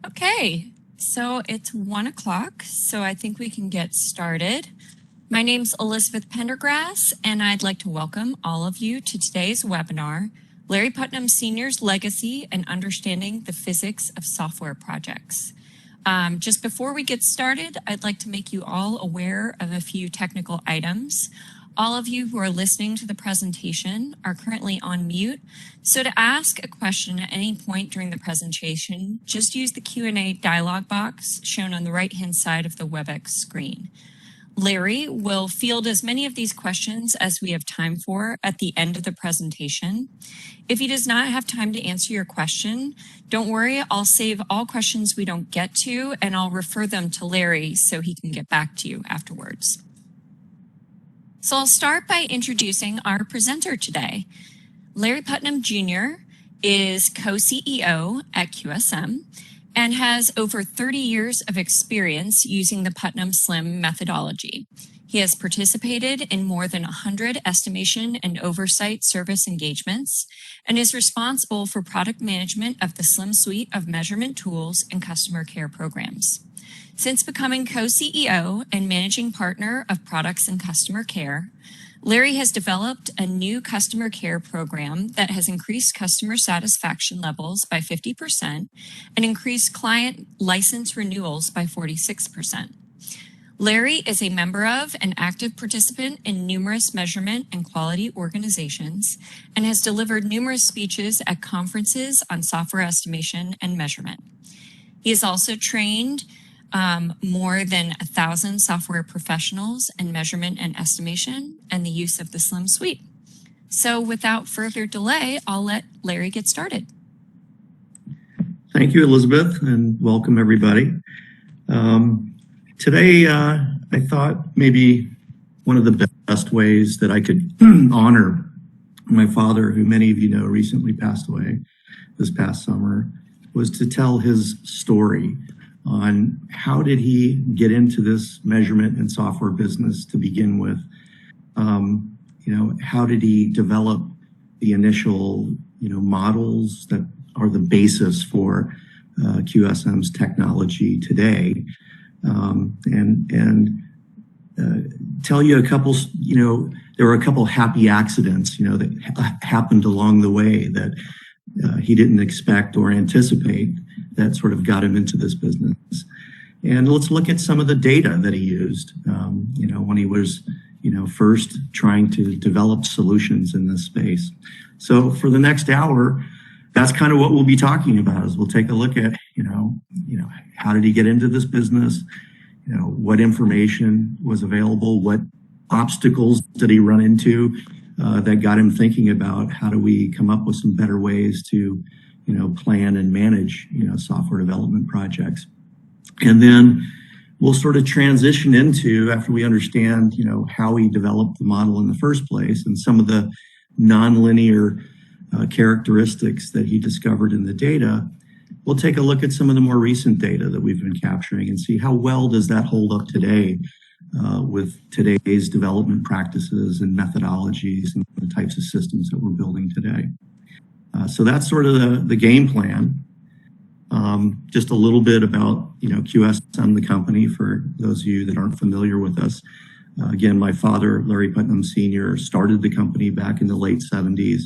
Okay, so it's 1 o'clock, so I think we can get started. My name's Elizabeth Pendergrass, and I'd like to welcome all of you to today's webinar, Larry Putnam Sr.'s Legacy and Understanding the Physics of Software Projects. Just before we get started, I'd like to make you all aware of a few technical items. All of you who are listening to the presentation are currently on mute, so to ask a question at any point during the presentation, just use the Q&A dialog box shown on the right-hand side of the WebEx screen. Larry will field as many of these questions as we have time for at the end of the presentation. If he does not have time to answer your question, don't worry, I'll save all questions we don't get to, and I'll refer them to Larry so he can get back to you afterwards. So I'll start by introducing our presenter today. Larry Putnam Jr. is co-CEO at QSM and has over 30 years of experience using the Putnam SLIM methodology. He has participated in more than 100 estimation and oversight service engagements and is responsible for product management of the SLIM suite of measurement tools and customer care programs. Since becoming co-CEO and managing partner of products and customer care, Larry has developed a new customer care program that has increased customer satisfaction levels by 50% and increased client license renewals by 46%. Larry is a member of and active participant in numerous measurement and quality organizations and has delivered numerous speeches at conferences on software estimation and measurement. He has also trained more than 1,000 software professionals in measurement and estimation and the use of the SLIM suite. So without further delay, I'll let Larry get started. Thank you, Elizabeth, and welcome everybody. Today, I thought maybe one of the best ways that I could honor my father, who many of you know recently passed away this past summer, was to tell his story on how did he get into this measurement and software business to begin with. How did he develop the initial, models that are the basis for QSM's technology today, and tell you a couple, there were a couple happy accidents, that happened along the way that he didn't expect or anticipate that sort of got him into this business. And let's look at some of the data that he used, when he was, first trying to develop solutions in this space. So for the next hour, that's kind of what we'll be talking about. Is we'll take a look at, how did he get into this business? What information was available? What obstacles did he run into that got him thinking about how do we come up with some better ways to, plan and manage, software development projects. And then we'll sort of transition into, after we understand, how he developed the model in the first place and some of the nonlinear characteristics that he discovered in the data, we'll take a look at some of the more recent data that we've been capturing and see how well does that hold up today with today's development practices and methodologies and the types of systems that we're building today. So that's sort of the game plan. Just a little bit about, QSM, the company, for those of you that aren't familiar with us. Again, my father, Larry Putnam Sr., started the company back in the late 70s.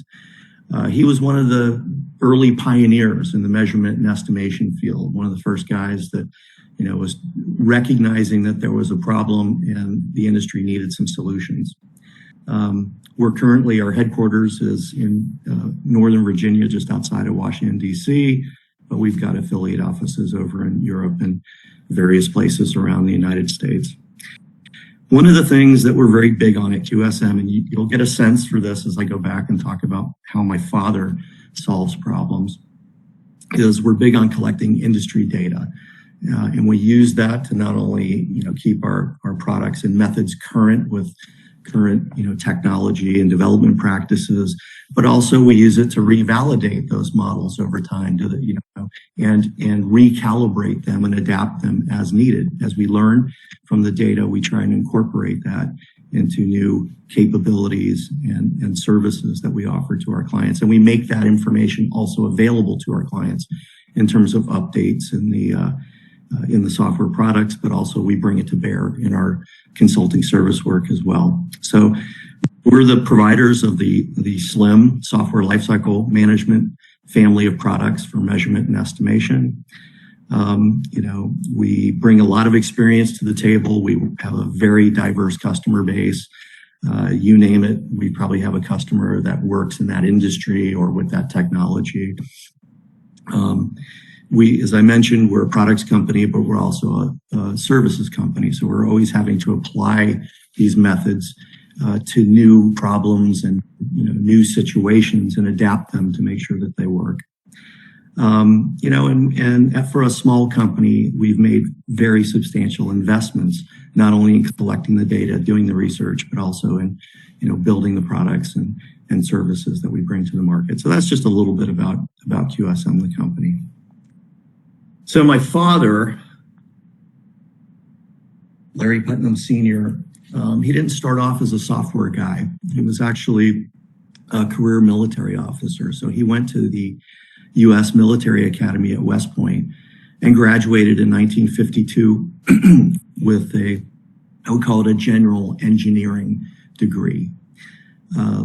He was one of the early pioneers in the measurement and estimation field, one of the first guys that, was recognizing that there was a problem and the industry needed some solutions. We're currently, our headquarters is in Northern Virginia, just outside of Washington, D.C., but we've got affiliate offices over in Europe and various places around the United States. One of the things that we're very big on at QSM, and you'll get a sense for this as I go back and talk about how my father solves problems, is we're big on collecting industry data. And we use that to not only, keep our products and methods current with current, technology and development practices, but also we use it to revalidate those models over time to the, and recalibrate them and adapt them as needed. As we learn from the data, we try and incorporate that into new capabilities and services that we offer to our clients. And we make that information also available to our clients in terms of updates in the software products, but also we bring it to bear in our consulting service work as well. So we're the providers of the SLIM software lifecycle management family of products for measurement and estimation. We bring a lot of experience to the table. We have a very diverse customer base. You name it, we probably have a customer that works in that industry or with that technology. As I mentioned, we're a products company, but we're also a services company. So we're always having to apply these methods to new problems and new situations and adapt them to make sure that they work. And for a small company, we've made very substantial investments, not only in collecting the data, doing the research, but also in, building the products and services that we bring to the market. So that's just a little bit about QSM, the company. So my father, Larry Putnam Sr., he didn't start off as a software guy. He was actually a career military officer. So he went to the U.S. Military Academy at West Point and graduated in 1952 with I would call it a general engineering degree.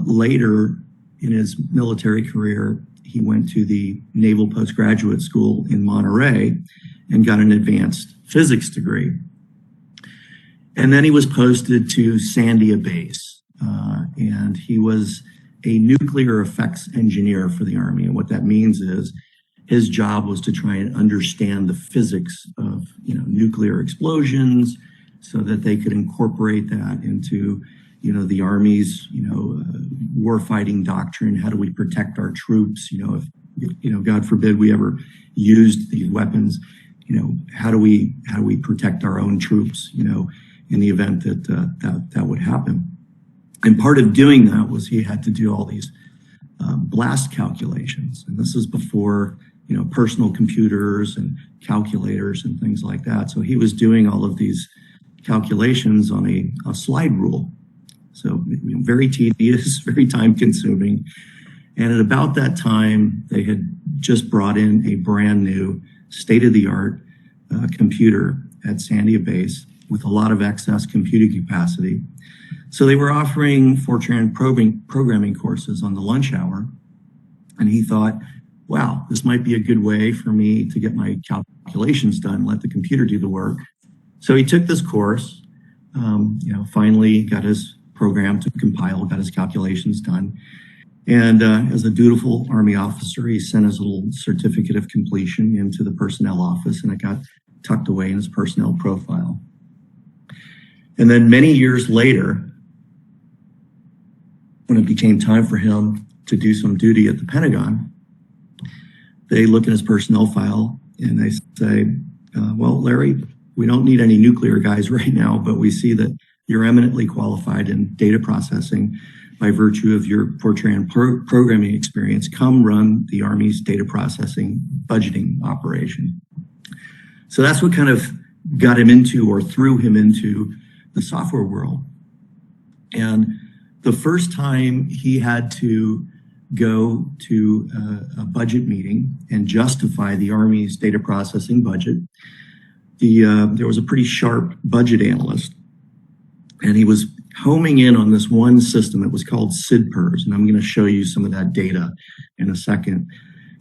Later in his military career, he went to the Naval Postgraduate School in Monterey and got an advanced physics degree. And then he was posted to Sandia Base, and he was a nuclear effects engineer for the Army. And what that means is his job was to try and understand the physics of nuclear explosions so that they could incorporate that into the Army's warfighting doctrine. How do we protect our troops? If God forbid we ever used these weapons, how do we protect our own troops? In the event that would happen. And part of doing that was he had to do all these blast calculations. And this is before, personal computers and calculators and things like that. So he was doing all of these calculations on a slide rule. So very tedious, very time consuming. And at about that time, they had just brought in a brand new state-of-the-art computer at Sandia Base with a lot of excess computing capacity. So they were offering Fortran programming courses on the lunch hour. And he thought, wow, this might be a good way for me to get my calculations done, let the computer do the work. So he took this course, finally got his program to compile, got his calculations done. And as a dutiful Army officer, he sent his little certificate of completion into the personnel office, and it got tucked away in his personnel profile. And then many years later, when it became time for him to do some duty at the Pentagon, they look at his personnel file and they say, well, Larry, we don't need any nuclear guys right now, but we see that you're eminently qualified in data processing by virtue of your Fortran programming experience. Come run the Army's data processing budgeting operation. So that's what kind of got him into or threw him into the software world. And the first time he had to go to a budget meeting and justify the Army's data processing budget, there was a pretty sharp budget analyst, and he was homing in on this one system. It was called SIDPERS, and I'm going to show you some of that data in a second.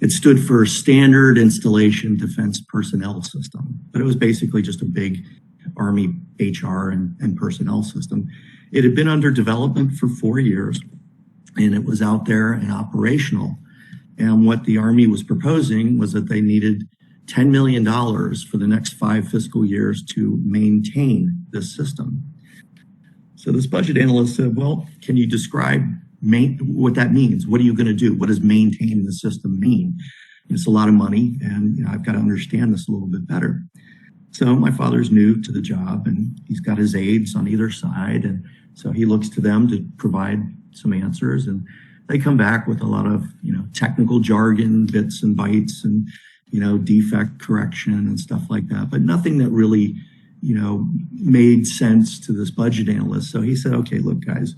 It stood for Standard Installation Defense Personnel System, but it was basically just a big Army HR and personnel system. It had been under development for 4 years, and it was out there and operational. And what the Army was proposing was that they needed $10 million for the next 5 fiscal years to maintain this system. So this budget analyst said, well, can you describe what that means? What are you going to do? What does maintain the system mean? It's a lot of money, and I've got to understand this a little bit better. So my father's new to the job, and he's got his aides on either side. And so he looks to them to provide some answers, and they come back with a lot of, technical jargon, bits and bytes, and, defect correction and stuff like that, but nothing that really, made sense to this budget analyst. So he said, okay, look, guys,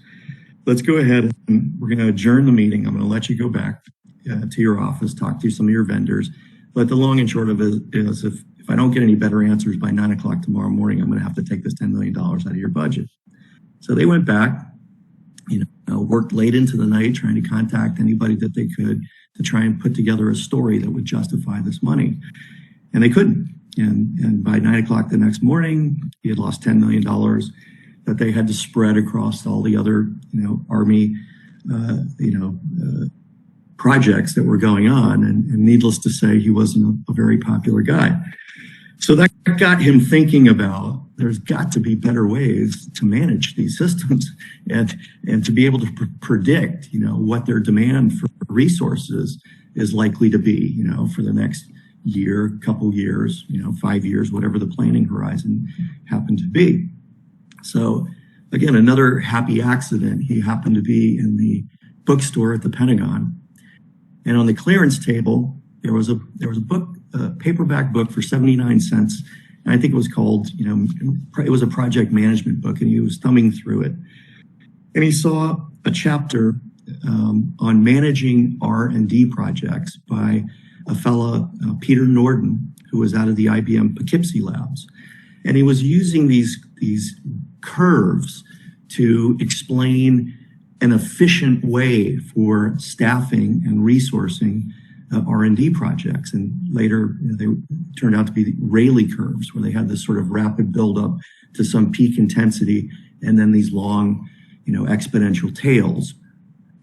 let's go ahead and we're going to adjourn the meeting. I'm going to let you go back to your office, talk to some of your vendors. But the long and short of it is if I don't get any better answers by 9 o'clock tomorrow morning, I'm going to have to take this $10 million out of your budget. So they went back, worked late into the night trying to contact anybody that they could to try and put together a story that would justify this money. And they couldn't. And by 9 o'clock the next morning, he had lost $10 million that they had to spread across all the other, Army, projects that were going on. And needless to say, he wasn't a very popular guy. So that got him thinking about there's got to be better ways to manage these systems and to be able to predict, what their demand for resources is likely to be, for the next year, couple years, 5 years, whatever the planning horizon happened to be. So again, another happy accident. He happened to be in the bookstore at the Pentagon, and on the clearance table, there was a book, a paperback book for 79 cents. And I think it was called, it was a project management book, and he was thumbing through it. And he saw a chapter on managing R&D projects by a fella, Peter Norden, who was out of the IBM Poughkeepsie labs. And he was using these curves to explain an efficient way for staffing and resourcing R&D projects. And later they turned out to be the Rayleigh curves, where they had this sort of rapid buildup to some peak intensity and then these long, exponential tails.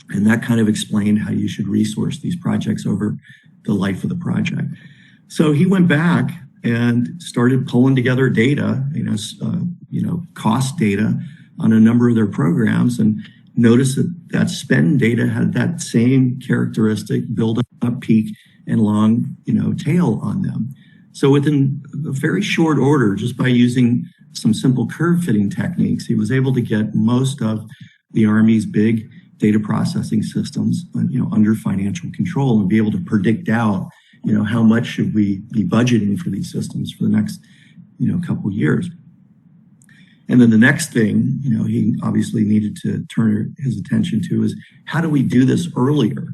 And that kind of explained how you should resource these projects over the life of the project. So he went back and started pulling together data, cost data on a number of their programs, and noticed that spend data had that same characteristic, build up peak and long, tail on them. So within a very short order, just by using some simple curve fitting techniques, he was able to get most of the Army's big data processing systems, under financial control, and be able to predict out, how much should we be budgeting for these systems for the next, couple years. And then the next thing, he obviously needed to turn his attention to is how do we do this earlier?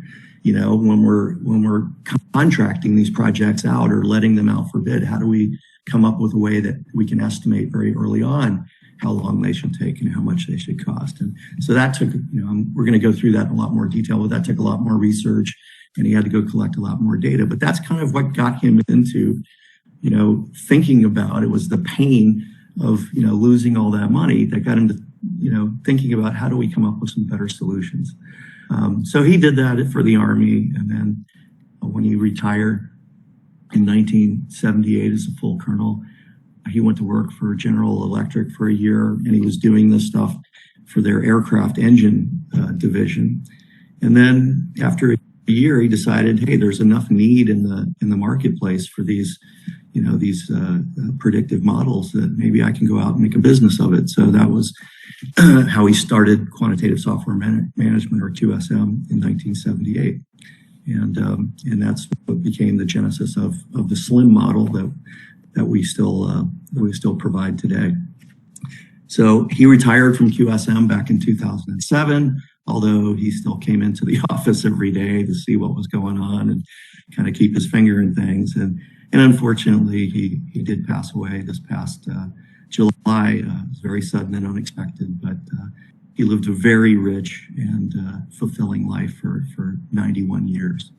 When we're contracting these projects out or letting them out for bid, how do we come up with a way that we can estimate very early on how long they should take and how much they should cost? And so that took, we're going to go through that in a lot more detail, but that took a lot more research, and he had to go collect a lot more data. But that's kind of what got him into, thinking about it was the pain of, losing all that money that got him to, thinking about how do we come up with some better solutions. So he did that for the Army. And then when he retired in 1978 as a full colonel, he went to work for General Electric for a year, and he was doing this stuff for their aircraft engine division. And then after a year, he decided, hey, there's enough need in the marketplace for these, these predictive models that maybe I can go out and make a business of it. So that was how he started Quantitative Software Management, or QSM, in 1978. And that's what became the genesis of the SLIM model that we still provide today. So he retired from QSM back in 2007, although he still came into the office every day to see what was going on and kind of keep his finger in things. And unfortunately, he did pass away this past July. It was very sudden and unexpected, but he lived a very rich and fulfilling life for 91 years.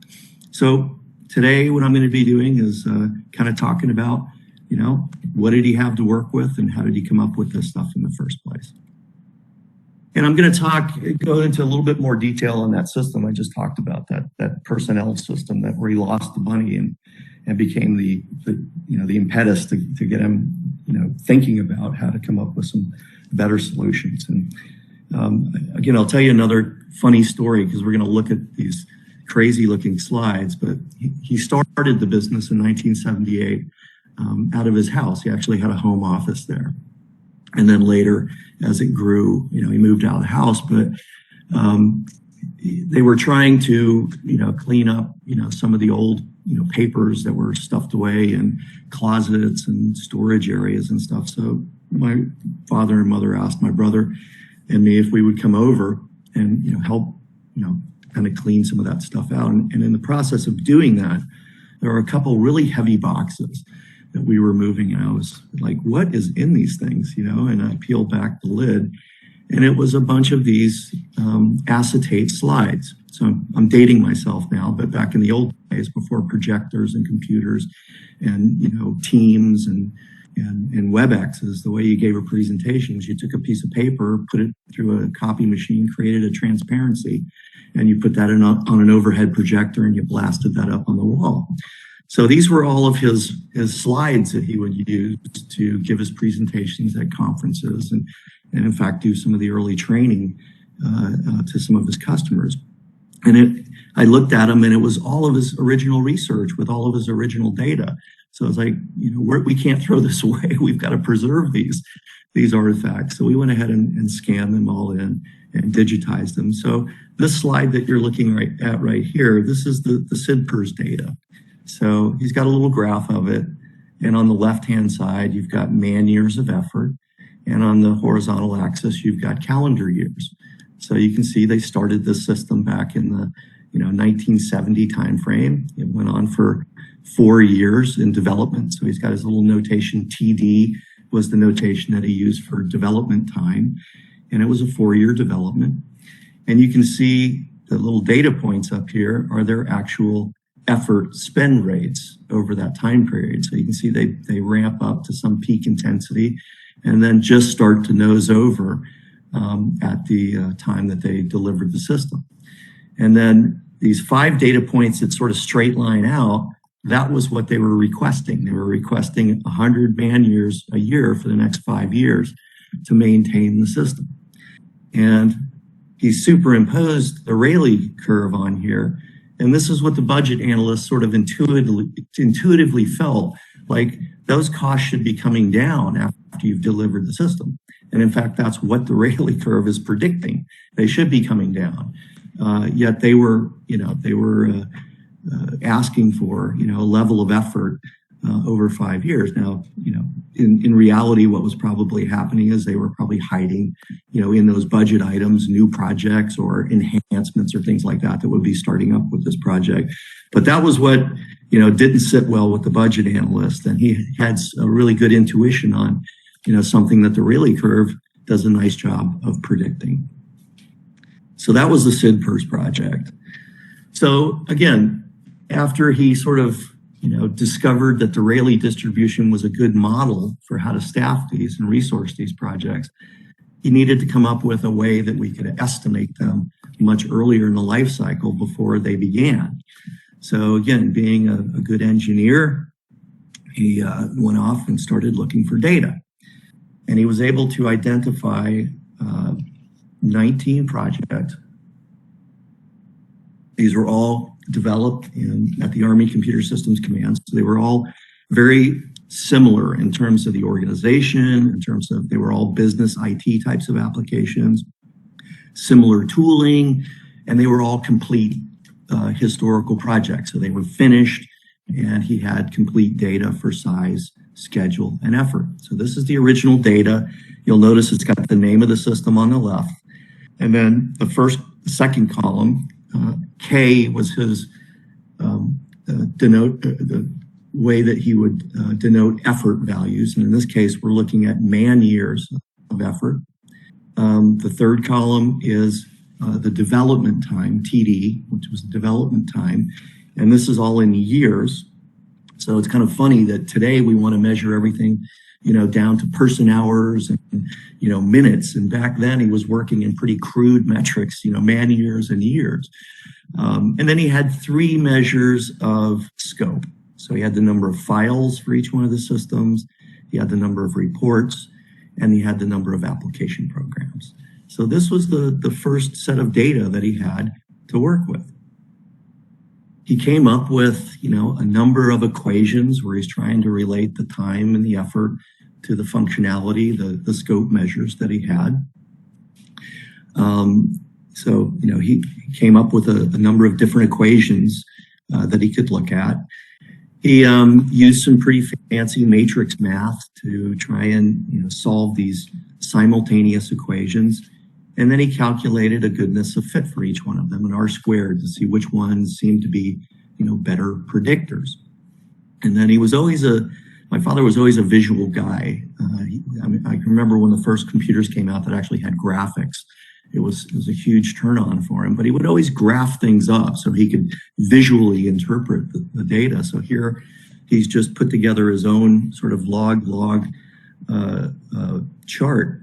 So today, what I'm going to be doing is kind of talking about, what did he have to work with and how did he come up with this stuff in the first place? And I'm going to go into a little bit more detail on that system I just talked about, that personnel system where he lost the money and became the impetus to get him, thinking about how to come up with some better solutions. And again, I'll tell you another funny story because we're going to look at these crazy looking slides, but he started the business in 1978 out of his house. He actually had a home office there. And then later, as it grew, he moved out of the house, but they were trying to, clean up, some of the old, papers that were stuffed away in closets and storage areas and stuff. So my father and mother asked my brother and me if we would come over and, help, kind of clean some of that stuff out. And in the process of doing that, there were a couple really heavy boxes that we were moving. And I was like, what is in these things? And I peeled back the lid, and it was a bunch of these acetate slides. So I'm dating myself now, but back in the old days, before projectors and computers and, Teams and WebExes, the way you gave a presentation was you took a piece of paper, put it through a copy machine, created a transparency, and you put that on an overhead projector and you blasted that up on the wall. So these were all of his slides that he would use to give his presentations at conferences and in fact do some of the early training to some of his customers. And I looked at him, and it was all of his original research with all of his original data. So I was like, we can't throw this away. We've got to preserve these artifacts. So we went ahead and scanned them all in and digitized them. So this slide that you're looking at right here, this is the SIDPERS data. So he's got a little graph of it. And on the left-hand side, you've got man years of effort. And on the horizontal axis, you've got calendar years. So you can see they started this system back in the 1970 timeframe. It went on for 4 years in development. So he's got his little notation. TD was the notation that he used for development time. And it was a 4-year development. And you can see the little data points up here are their actual effort spend rates over that time period. So you can see they ramp up to some peak intensity and then just start to nose over at the time that they delivered the system. And then these 5 data points that sort of straight line out, that was what they were requesting. They were requesting 100 man years a year for the next 5 years to maintain the system. And he superimposed the Rayleigh curve on here. And this is what the budget analysts sort of intuitively felt like those costs should be coming down after you've delivered the system. And in fact, that's what the Rayleigh curve is predicting. They should be coming down. Yet they were asking for, a level of effort over 5 years. Now, in reality, what was probably happening is they were probably hiding, in those budget items, new projects or enhancements or things like that would be starting up with this project. But that was what, didn't sit well with the budget analyst. And he had a really good intuition on, something that the Rayleigh curve does a nice job of predicting. So that was the SIDPERS project. So again, after he sort of, discovered that the Rayleigh distribution was a good model for how to staff these and resource these projects, he needed to come up with a way that we could estimate them much earlier in the life cycle before they began. So again, being a good engineer, he went off and started looking for data. And he was able to identify 19 projects. These were all developed at the Army Computer Systems Command. So they were all very similar in terms of the organization, in terms of they were all business IT types of applications, similar tooling, and they were all complete historical projects. So they were finished, and he had complete data for size, schedule, and effort. So this is the original data. You'll notice it's got the name of the system on the left. And then the second column, K was his the way that he would denote effort values. And in this case, we're looking at man years of effort. The third column is the development time, TD, which was the development time. And this is all in years. So it's kind of funny that today we want to measure everything, down to person hours and, minutes. And back then he was working in pretty crude metrics, man years and years. And then he had 3 measures of scope. So he had the number of files for each one of the systems. He had the number of reports, and he had the number of application programs. So this was the first set of data that he had to work with. He came up with, a number of equations where he's trying to relate the time and the effort to the functionality, the scope measures that he had. So, he came up with a number of different equations that he could look at. He used some pretty fancy matrix math to try and solve these simultaneous equations. And then he calculated a goodness of fit for each one of them, an R squared, to see which ones seemed to be, better predictors. And then my father was always a visual guy. I can remember when the first computers came out that actually had graphics. It was a huge turn on for him, but he would always graph things up so he could visually interpret the data. So here he's just put together his own sort of log chart,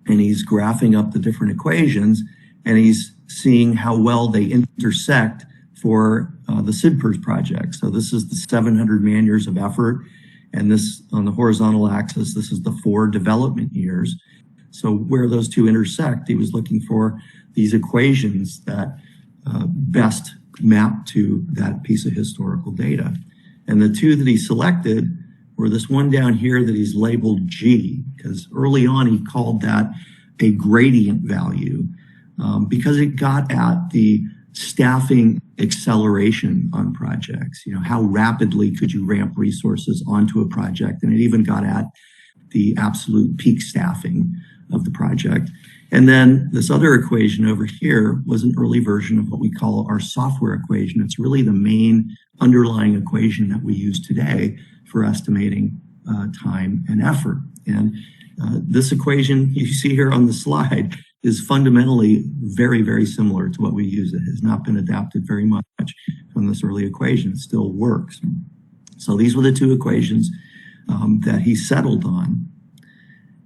and he's graphing up the different equations, and he's seeing how well they intersect for the SIDPERS project. So this is the 700 man years of effort, and this on the horizontal axis, this is the 4 development years. So where those two intersect, he was looking for these equations that best map to that piece of historical data. And the two that he selected were this one down here that he's labeled G, because early on he called that a gradient value because it got at the staffing acceleration on projects. You know, how rapidly could you ramp resources onto a project? And it even got at the absolute peak staffing of the project. And then this other equation over here was an early version of what we call our software equation. It's really the main underlying equation that we use today for estimating time and effort. And this equation you see here on the slide is fundamentally very, very similar to what we use. It has not been adapted very much from this early equation. It still works. So these were the two equations that he settled on.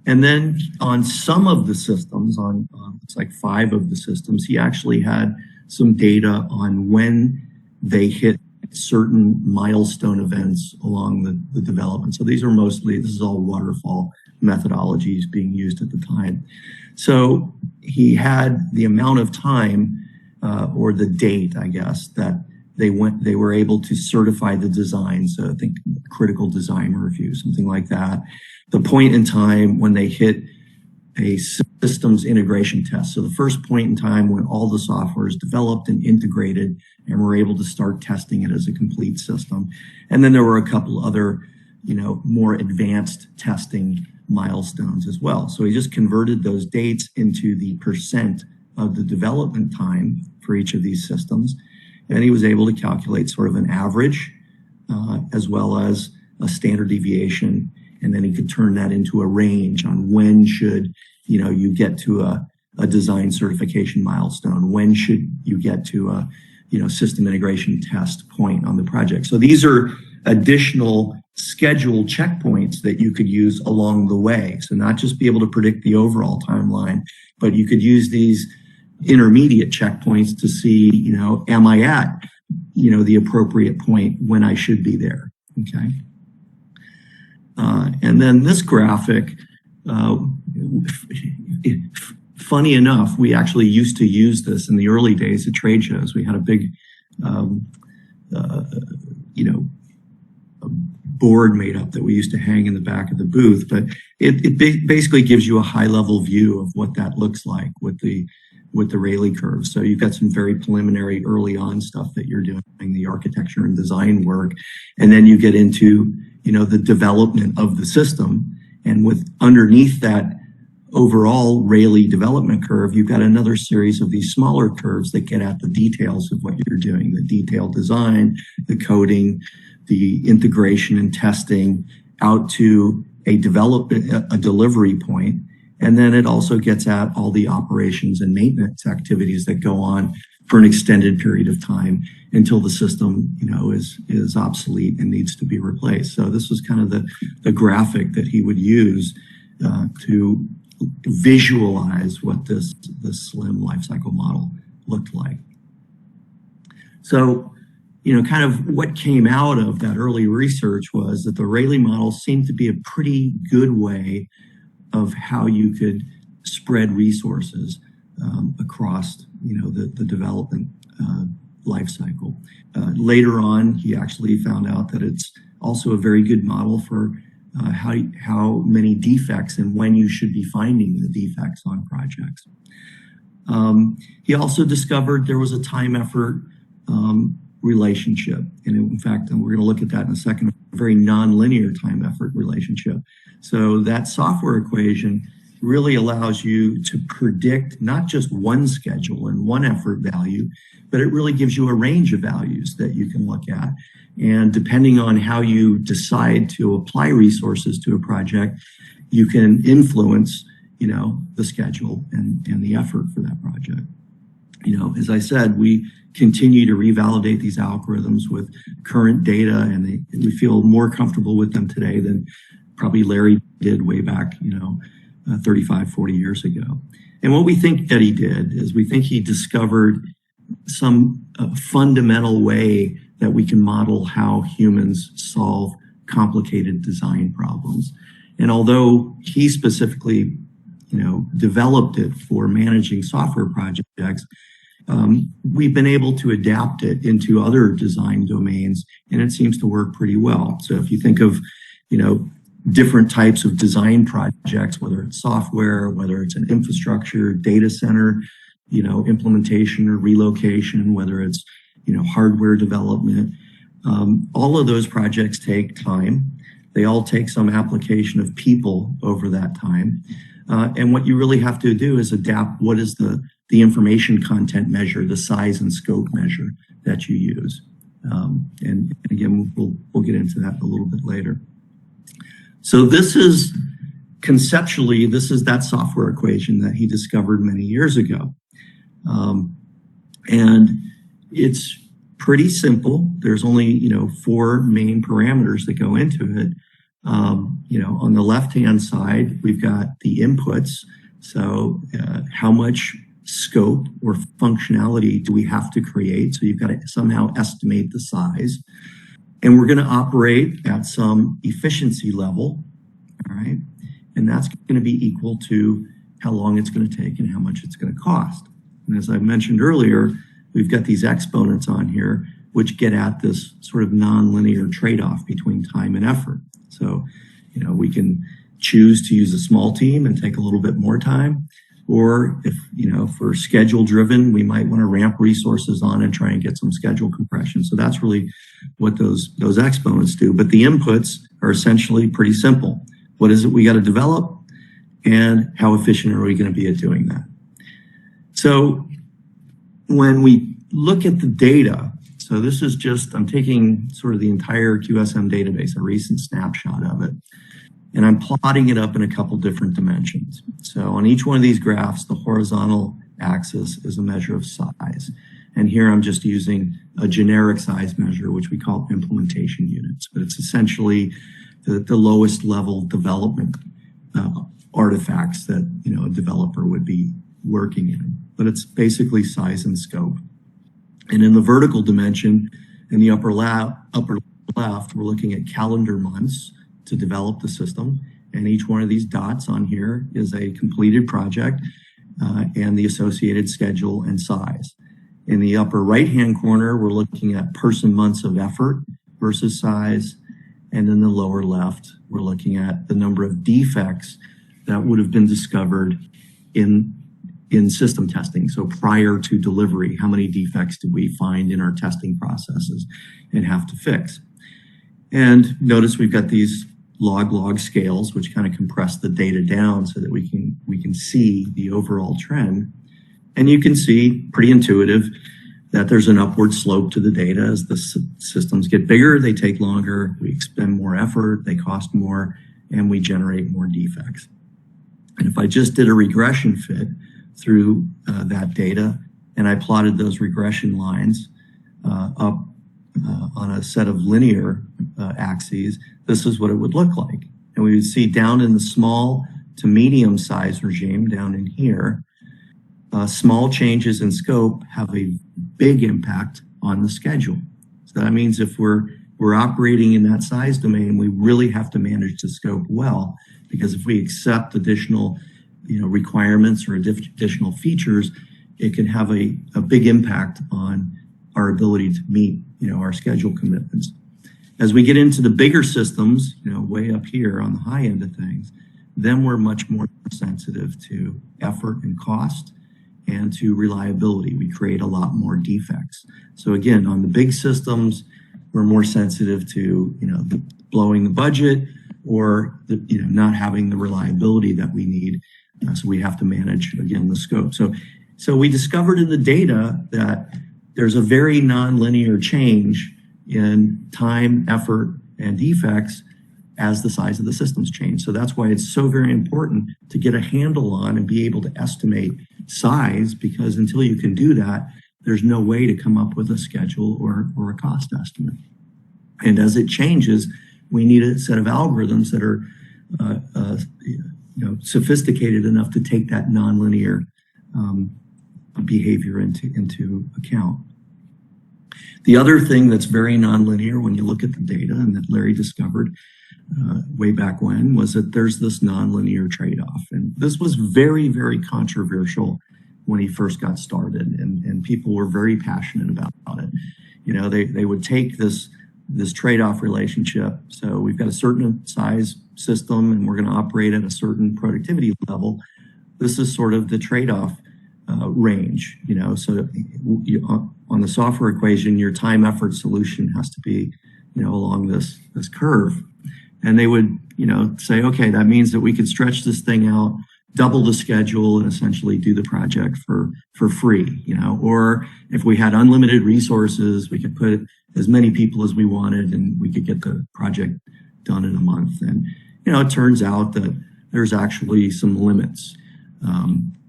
And then on some of the systems, on it's like 5 of the systems, he actually had some data on when they hit certain milestone events along the development. So this is all waterfall methodologies being used at the time. So he had the amount of time or the date, I guess, that they were able to certify the design. So I think critical design review, something like that. The point in time when they hit a systems integration test. So the first point in time when all the software is developed and integrated and we're able to start testing it as a complete system. And then there were a couple other, more advanced testing milestones as well. So he just converted those dates into the percent of the development time for each of these systems. And he was able to calculate sort of an average as well as a standard deviation. And then he could turn that into a range on when should, you get to a design certification milestone. When should you get to a, system integration test point on the project? So these are additional scheduled checkpoints that you could use along the way. So not just be able to predict the overall timeline, but you could use these intermediate checkpoints to see, am I at, the appropriate point when I should be there. Okay. And then this graphic, funny enough, we actually used to use this in the early days at trade shows. We had a big, board made up that we used to hang in the back of the booth, but it basically gives you a high level view of what that looks like with the Rayleigh curve. So you've got some very preliminary early on stuff that you're doing, the architecture and design work, and then you get into the development of the system. And with underneath that overall Rayleigh development curve, you've got another series of these smaller curves that get at the details of what you're doing, the detailed design, the coding, the integration and testing out to a delivery point. And then it also gets at all the operations and maintenance activities that go on for an extended period of time until the system, is obsolete and needs to be replaced. So this was kind of the graphic that he would use to visualize what this slim lifecycle model looked like. So, kind of what came out of that early research was that the Rayleigh model seemed to be a pretty good way of how you could spread resources across, the development life cycle. Later on, he actually found out that it's also a very good model for how many defects and when you should be finding the defects on projects. He also discovered there was a time effort relationship. And in fact, and we're going to look at that in a second, a very nonlinear time effort relationship. So that software equation really allows you to predict not just one schedule and one effort value, but it really gives you a range of values that you can look at. And depending on how you decide to apply resources to a project, you can influence, the schedule and the effort for that project. As I said, we continue to revalidate these algorithms with current data, and we feel more comfortable with them today than probably Larry did way back, 35, 40 years ago. And what we think that he did is we think he discovered some fundamental way that we can model how humans solve complicated design problems. And although he specifically, developed it for managing software projects, we've been able to adapt it into other design domains, and it seems to work pretty well. So if you think of, different types of design projects, whether it's software, whether it's an infrastructure, data center, implementation or relocation, whether it's, hardware development, all of those projects take time. They all take some application of people over that time. And what you really have to do is adapt what is the information content measure, the size and scope measure that you use. And again, we'll get into that a little bit later. So this is that software equation that he discovered many years ago. And it's pretty simple. There's only, 4 main parameters that go into it. On the left-hand side, we've got the inputs. So how much scope or functionality do we have to create? So you've got to somehow estimate the size. And we're going to operate at some efficiency level, all right? And that's going to be equal to how long it's going to take and how much it's going to cost. And as I mentioned earlier, we've got these exponents on here, which get at this sort of nonlinear trade-off between time and effort. So, we can choose to use a small team and take a little bit more time. Or if we're schedule driven, we might want to ramp resources on and try and get some schedule compression. So that's really what those exponents do. But the inputs are essentially pretty simple. What is it we got to develop? And how efficient are we going to be at doing that? So when we look at the data, so this is I'm taking sort of the entire QSM database, a recent snapshot of it, and I'm plotting it up in a couple different dimensions. So on each one of these graphs, the horizontal axis is a measure of size. And here I'm just using a generic size measure, which we call implementation units, but it's essentially the lowest level development artifacts that a developer would be working in. But it's basically size and scope. And in the vertical dimension, in the upper left, we're looking at calendar months to develop the system. And each one of these dots on here is a completed project and the associated schedule and size. In the upper right-hand corner, we're looking at person months of effort versus size. And in the lower left, we're looking at the number of defects that would have been discovered in system testing. So prior to delivery, how many defects did we find in our testing processes and have to fix? And notice we've got these log scales, which kind of compress the data down so that we can see the overall trend. And you can see, pretty intuitive, that there's an upward slope to the data. As the systems get bigger, they take longer, we expend more effort, they cost more, and we generate more defects. And if I just did a regression fit through that data, and I plotted those regression lines up on a set of linear axes, this is what it would look like. And we would see down in the small to medium size regime down in here, small changes in scope have a big impact on the schedule. So that means if we're operating in that size domain, we really have to manage the scope well, because if we accept additional requirements or additional features, it can have a big impact on our ability to meet our schedule commitments. As we get into the bigger systems, way up here on the high end of things, then we're much more sensitive to effort and cost and to reliability. We create a lot more defects. So again, on the big systems, we're more sensitive to blowing the budget or not having the reliability that we need. So we have to manage, again, the scope. So we discovered in the data that there's a very nonlinear change in time, effort, and defects as the size of the systems change. So that's why it's so very important to get a handle on and be able to estimate size, because until you can do that, there's no way to come up with a schedule or a cost estimate. And as it changes, we need a set of algorithms that are sophisticated enough to take that nonlinear behavior into account. The other thing that's very nonlinear when you look at the data, and that Larry discovered way back when, was that there's this nonlinear trade-off. And this was very, very controversial when he first got started, and people were very passionate about it. They would take this trade-off relationship. So we've got a certain size system and we're going to operate at a certain productivity level. This is sort of the trade-off range, so on the software equation, your time effort solution has to be, along this curve. And they would, say, okay, that means that we could stretch this thing out, double the schedule, and essentially do the project for free, or if we had unlimited resources, we could put as many people as we wanted and we could get the project done in a month. And, it turns out that there's actually some limits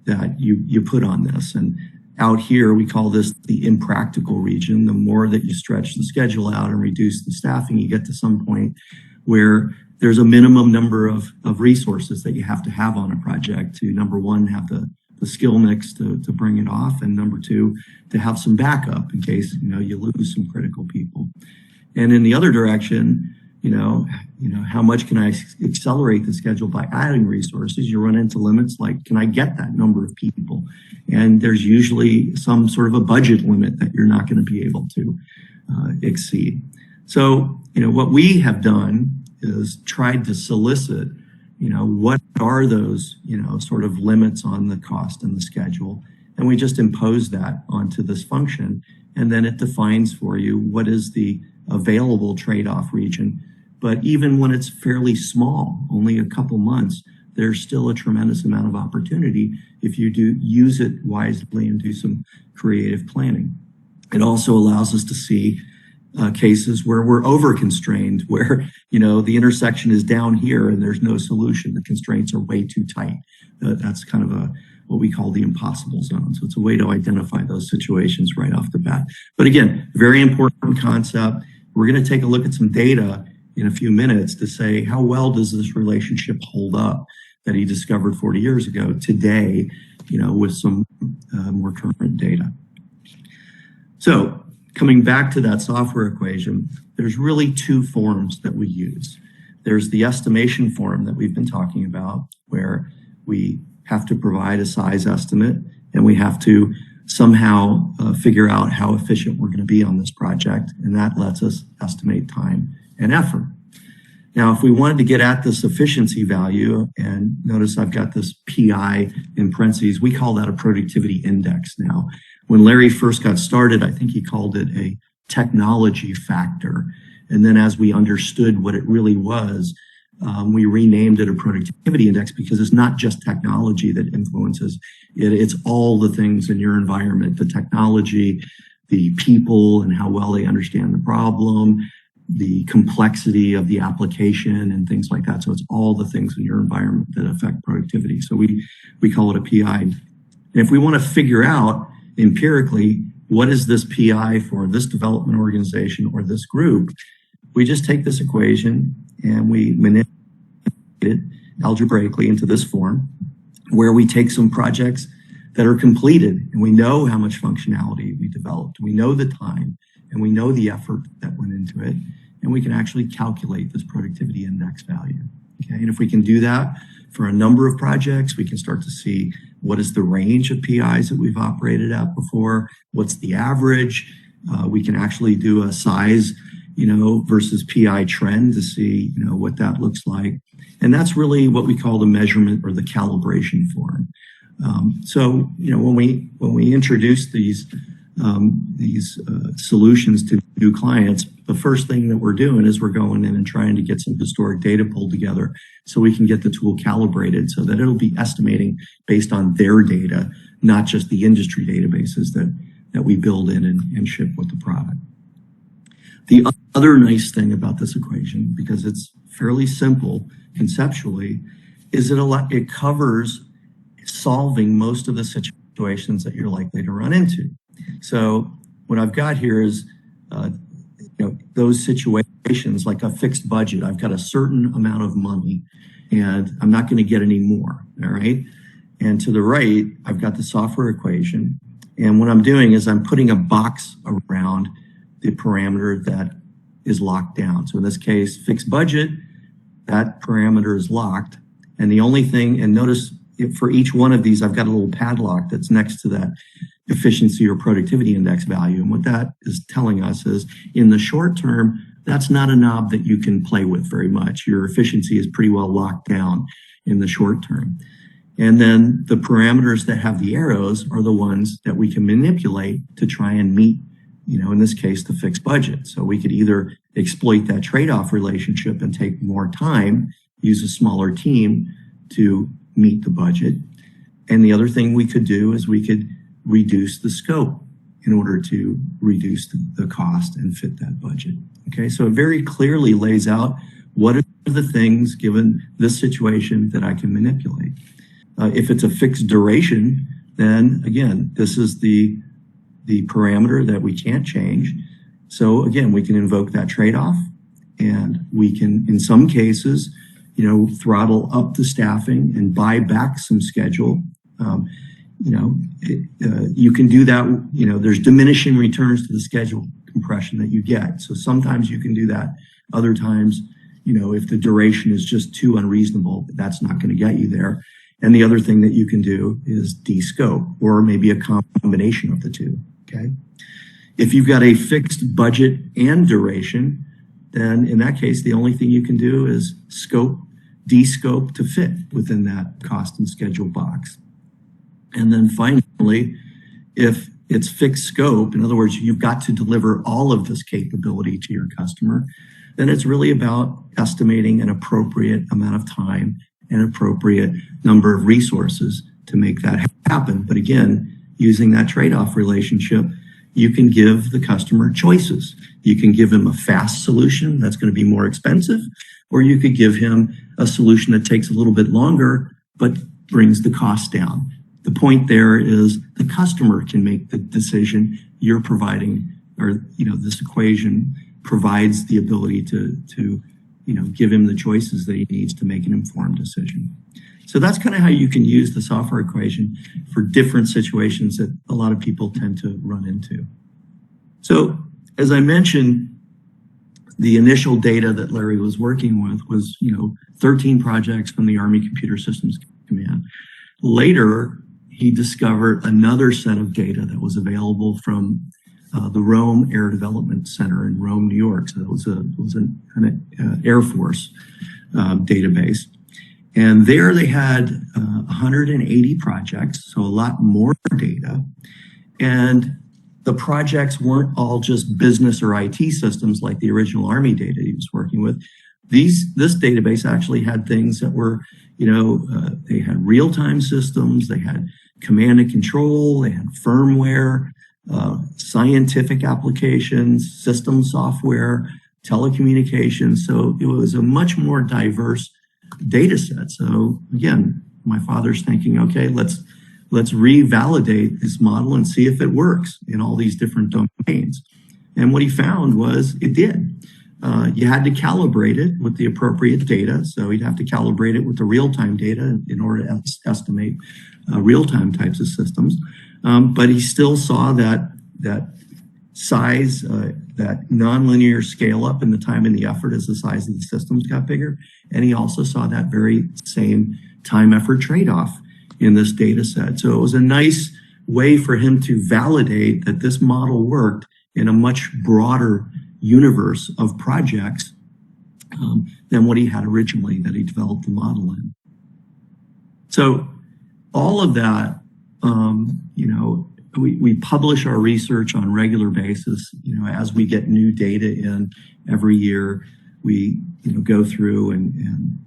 that you put on this. And out here, we call this the impractical region. The more that you stretch the schedule out and reduce the staffing, you get to some point where there's a minimum number of resources that you have to have on a project to, number one, have the skill mix to bring it off, and number two, to have some backup in case, you lose some critical people. And in the other direction, how much can I accelerate the schedule by adding resources? You run into limits like, can I get that number of people? And there's usually some sort of a budget limit that you're not going to be able to exceed. So, what we have done is tried to solicit, what are those, sort of limits on the cost and the schedule. And we just impose that onto this function. And then it defines for you what is the available trade-off region. But even when it's fairly small, only a couple months, there's still a tremendous amount of opportunity if you do use it wisely and do some creative planning. It also allows us to see cases where we're over-constrained, where, the intersection is down here and there's no solution. The constraints are way too tight. That's kind of what we call the impossible zone. So it's a way to identify those situations right off the bat. But again, very important concept. We're going to take a look at some data in a few minutes to say, how well does this relationship hold up that he discovered 40 years ago today, with some more current data. So coming back to that software equation, there's really two forms that we use. There's the estimation form that we've been talking about, where we have to provide a size estimate and we have to somehow figure out how efficient we're going to be on this project. And that lets us estimate time and effort. Now, if we wanted to get at this efficiency value, and notice I've got this PI in parentheses, we call that a productivity index now. When Larry first got started, I think he called it a technology factor. And then as we understood what it really was, we renamed it a productivity index, because it's not just technology that influences it. It's all the things in your environment, the technology, the people and how well they understand the problem, the complexity of the application and things like that. So it's all the things in your environment that affect productivity. So we call it a PI. And if we want to figure out empirically, what is this PI for this development organization or this group, we just take this equation and we manipulate it algebraically into this form, where we take some projects that are completed and we know how much functionality we developed. We know the time and we know the effort that went into it, and we can actually calculate this productivity index value. Okay, and if we can do that for a number of projects, we can start to see what is the range of PIs that we've operated at before, what's the average. We can actually do a size, versus PI trend to see, what that looks like. And that's really what we call the measurement or the calibration form. So, when we introduce these solutions to new clients, the first thing that we're doing is we're going in and trying to get some historic data pulled together so we can get the tool calibrated so that it'll be estimating based on their data, not just the industry databases that we build in and ship with the product. The other nice thing about this equation, because it's fairly simple conceptually, is it covers solving most of the situations that you're likely to run into. So what I've got here is those situations like a fixed budget. I've got a certain amount of money and I'm not going to get any more, all right? And to the right, I've got the software equation. And what I'm doing is I'm putting a box around the parameter that is locked down. So in this case, fixed budget, that parameter is locked. And the only thing, and notice for each one of these, I've got a little padlock that's next to that efficiency or productivity index value. And what that is telling us is in the short term, that's not a knob that you can play with very much. Your efficiency is pretty well locked down in the short term. And then the parameters that have the arrows are the ones that we can manipulate to try and meet, in this case, the fixed budget. So we could either exploit that trade-off relationship and take more time, use a smaller team to meet the budget. And the other thing we could do is we could reduce the scope in order to reduce the cost and fit that budget. Okay, so it very clearly lays out what are the things given this situation that I can manipulate. If it's a fixed duration, then again, this is the parameter that we can't change. So again, we can invoke that trade-off and we can, in some cases, throttle up the staffing and buy back some schedule. You can do that. There's diminishing returns to the schedule compression that you get. So sometimes you can do that. Other times, if the duration is just too unreasonable, that's not going to get you there. And the other thing that you can do is de-scope, or maybe a combination of the two, okay? If you've got a fixed budget and duration, then in that case, the only thing you can do is de-scope to fit within that cost and schedule box. And then finally, if it's fixed scope, in other words, you've got to deliver all of this capability to your customer, then it's really about estimating an appropriate amount of time and appropriate number of resources to make that happen. But again, using that trade-off relationship, you can give the customer choices. You can give him a fast solution that's going to be more expensive, or you could give him a solution that takes a little bit longer, but brings the cost down. The point there is the customer can make the decision. You're providing, or this equation provides the ability to give him the choices that he needs to make an informed decision. So that's kind of how you can use the software equation for different situations that a lot of people tend to run into. So as I mentioned, the initial data that Larry was working with was, 13 projects from the Army Computer Systems Command. Later, he discovered another set of data that was available from the Rome Air Development Center in Rome, New York. So it was an Air Force database. And there they had 180 projects, so a lot more data. And the projects weren't all just business or IT systems like the original Army data he was working with. This database actually had things that were, they had real-time systems, they had command and control, they had firmware, scientific applications, system software, telecommunications. So it was a much more diverse data set. So again, my father's thinking, okay, let's revalidate this model and see if it works in all these different domains. And what he found was it did. You had to calibrate it with the appropriate data. So he'd have to calibrate it with the real-time data in order to estimate real-time types of systems. But he still saw that size, that nonlinear scale up in the time and the effort as the size of the systems got bigger. And he also saw that very same time effort trade-off in this data set. So it was a nice way for him to validate that this model worked in a much broader universe of projects than what he had originally that he developed the model in. So all of that, we publish our research on a regular basis. As we get new data in every year, we go through and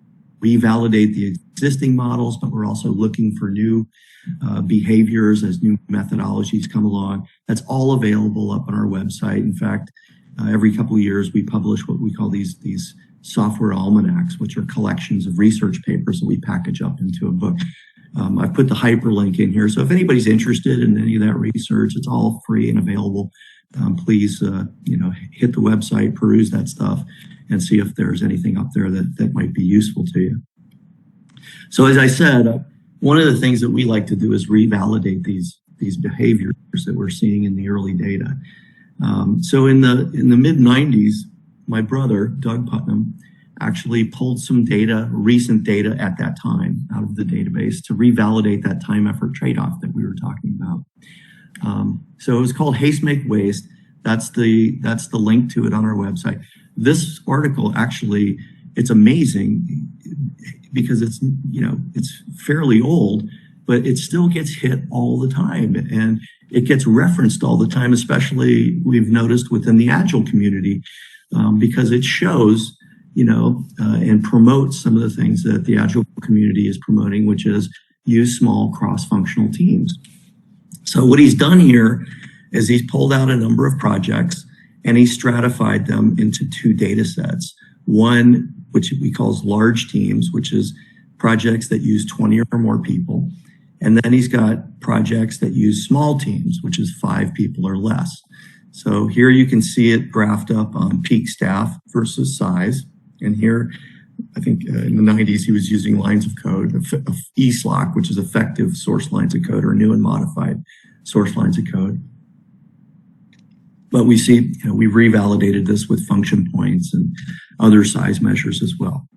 revalidate the existing models, but we're also looking for new behaviors as new methodologies come along. That's all available up on our website. In fact, every couple of years we publish what we call these software almanacs, which are collections of research papers that we package up into a book. I've put the hyperlink in here, so if anybody's interested in any of that research, it's all free and available. Please, hit the website, peruse that stuff, and see if there's anything up there that might be useful to you. So as I said, one of the things that we like to do is revalidate these behaviors that we're seeing in the early data. So in the mid-90s, my brother, Doug Putnam, actually pulled some data, recent data at that time out of the database to revalidate that time-effort trade-off that we were talking about. So it was called Haste, Make, Waste. That's the link to it on our website. This article actually, it's amazing because it's fairly old, but it still gets hit all the time, and it gets referenced all the time, especially we've noticed within the agile community, because it shows, and promotes some of the things that the agile community is promoting, which is use small cross-functional teams. So what he's done here is he's pulled out a number of projects and he stratified them into two data sets. One, which we call large teams, which is projects that use 20 or more people. And then he's got projects that use small teams, which is 5 people or less. So here you can see it graphed up on peak staff versus size. And here, I think in the 90s, he was using lines of code, ESLOC, which is effective source lines of code, or new and modified source lines of code. But we see, we've revalidated this with function points and other size measures as well.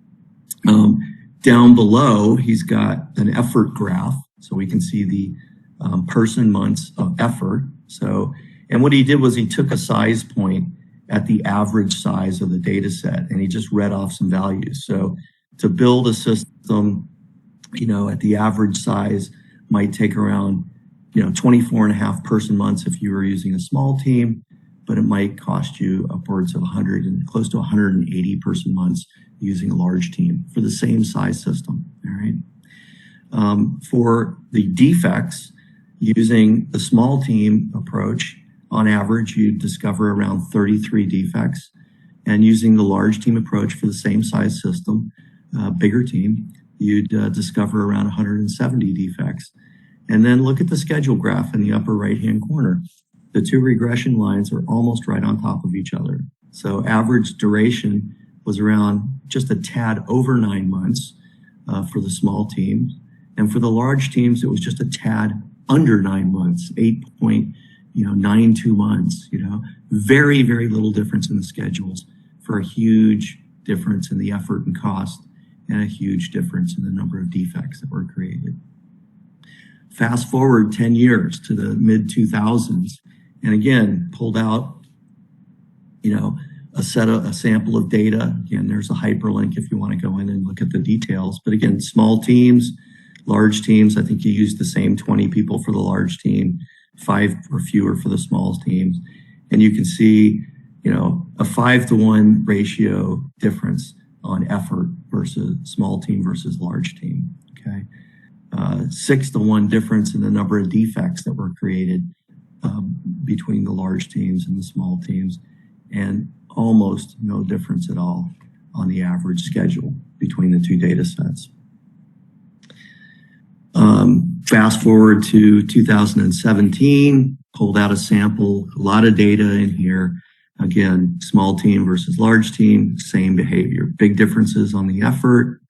Down below, he's got an effort graph, so we can see the person months of effort. And what he did was he took a size point at the average size of the data set, and he just read off some values. So to build a system, at the average size might take around, 24 and a half person months if you were using a small team, but it might cost you upwards of 100 and close to 180 person months using a large team for the same size system. All right. For the defects, using the small team approach, on average, you'd discover around 33 defects. And using the large team approach for the same size system, bigger team, you'd discover around 170 defects. And then look at the schedule graph in the upper right-hand corner. The two regression lines are almost right on top of each other. So average duration was around just a tad over 9 months for the small teams. And for the large teams, it was just a tad under 9 months, 8.92 months, very, very little difference in the schedules for a huge difference in the effort and cost and a huge difference in the number of defects that were created. Fast forward 10 years to the mid 2000s, and again, pulled out, a sample of data. Again, there's a hyperlink if you want to go in and look at the details. But again, small teams, large teams, I think you use the same 20 people for the large team, 5 or fewer for the small teams. And you can see, a 5-to-1 ratio difference on effort versus small team versus large team, okay? 6-to-1 difference in the number of defects that were created between the large teams and the small teams, and almost no difference at all on the average schedule between the two data sets. Fast forward to 2017, pulled out a sample, a lot of data in here. Again, small team versus large team, same behavior. Big differences on the effort,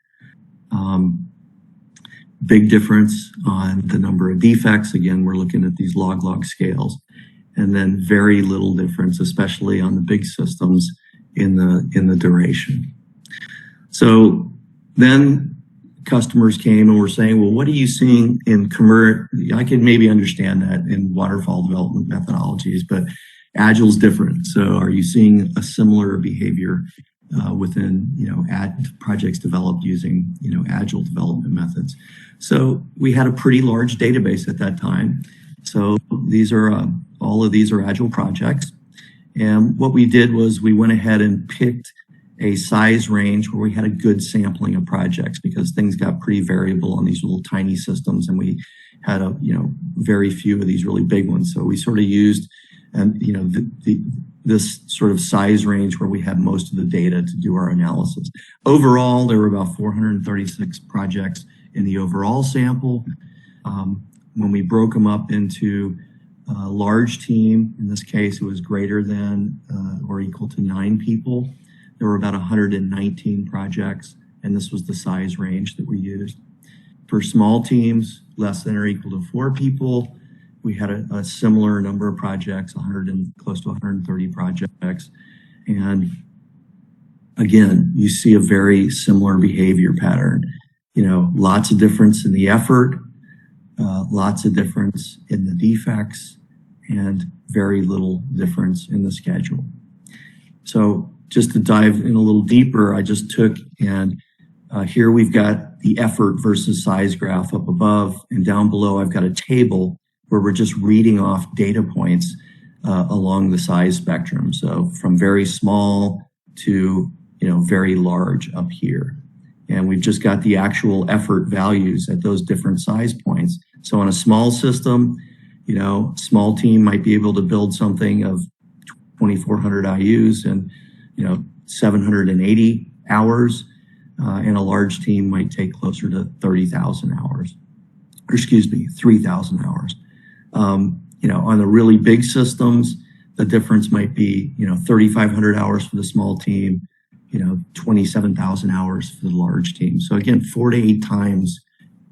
big difference on the number of defects. Again, we're looking at these log scales. And then very little difference, especially on the big systems, in the duration. So then customers came and were saying, well, what are you seeing in commercial? I can maybe understand that in waterfall development methodologies, but Agile's different. So are you seeing a similar behavior within, projects developed using, Agile development methods? So we had a pretty large database at that time. So all of these are agile projects. And what we did was we went ahead and picked a size range where we had a good sampling of projects, because things got pretty variable on these little tiny systems, and we had very few of these really big ones. So we sort of used this sort of size range where we had most of the data to do our analysis. Overall, there were about 436 projects in the overall sample. When we broke them up into a large team, in this case, it was greater than or equal to 9 people. There were about 119 projects, and this was the size range that we used. For small teams, less than or equal to 4 people, we had a similar number of projects, close to 130 projects. And again, you see a very similar behavior pattern. Lots of difference in the effort, lots of difference in the defects, and very little difference in the schedule. So just to dive in a little deeper, I just took and here we've got the effort versus size graph up above, and down below I've got a table where we're just reading off data points along the size spectrum. So from very small to very large up here. And we've just got the actual effort values at those different size points. So on a small system, small team might be able to build something of 2,400 IUs and 780 hours, and a large team might take closer to 30,000 hours, or 3,000 hours. On the really big systems, the difference might be 3,500 hours for the small team, 27,000 hours for the large team. So again, 4 to 8 times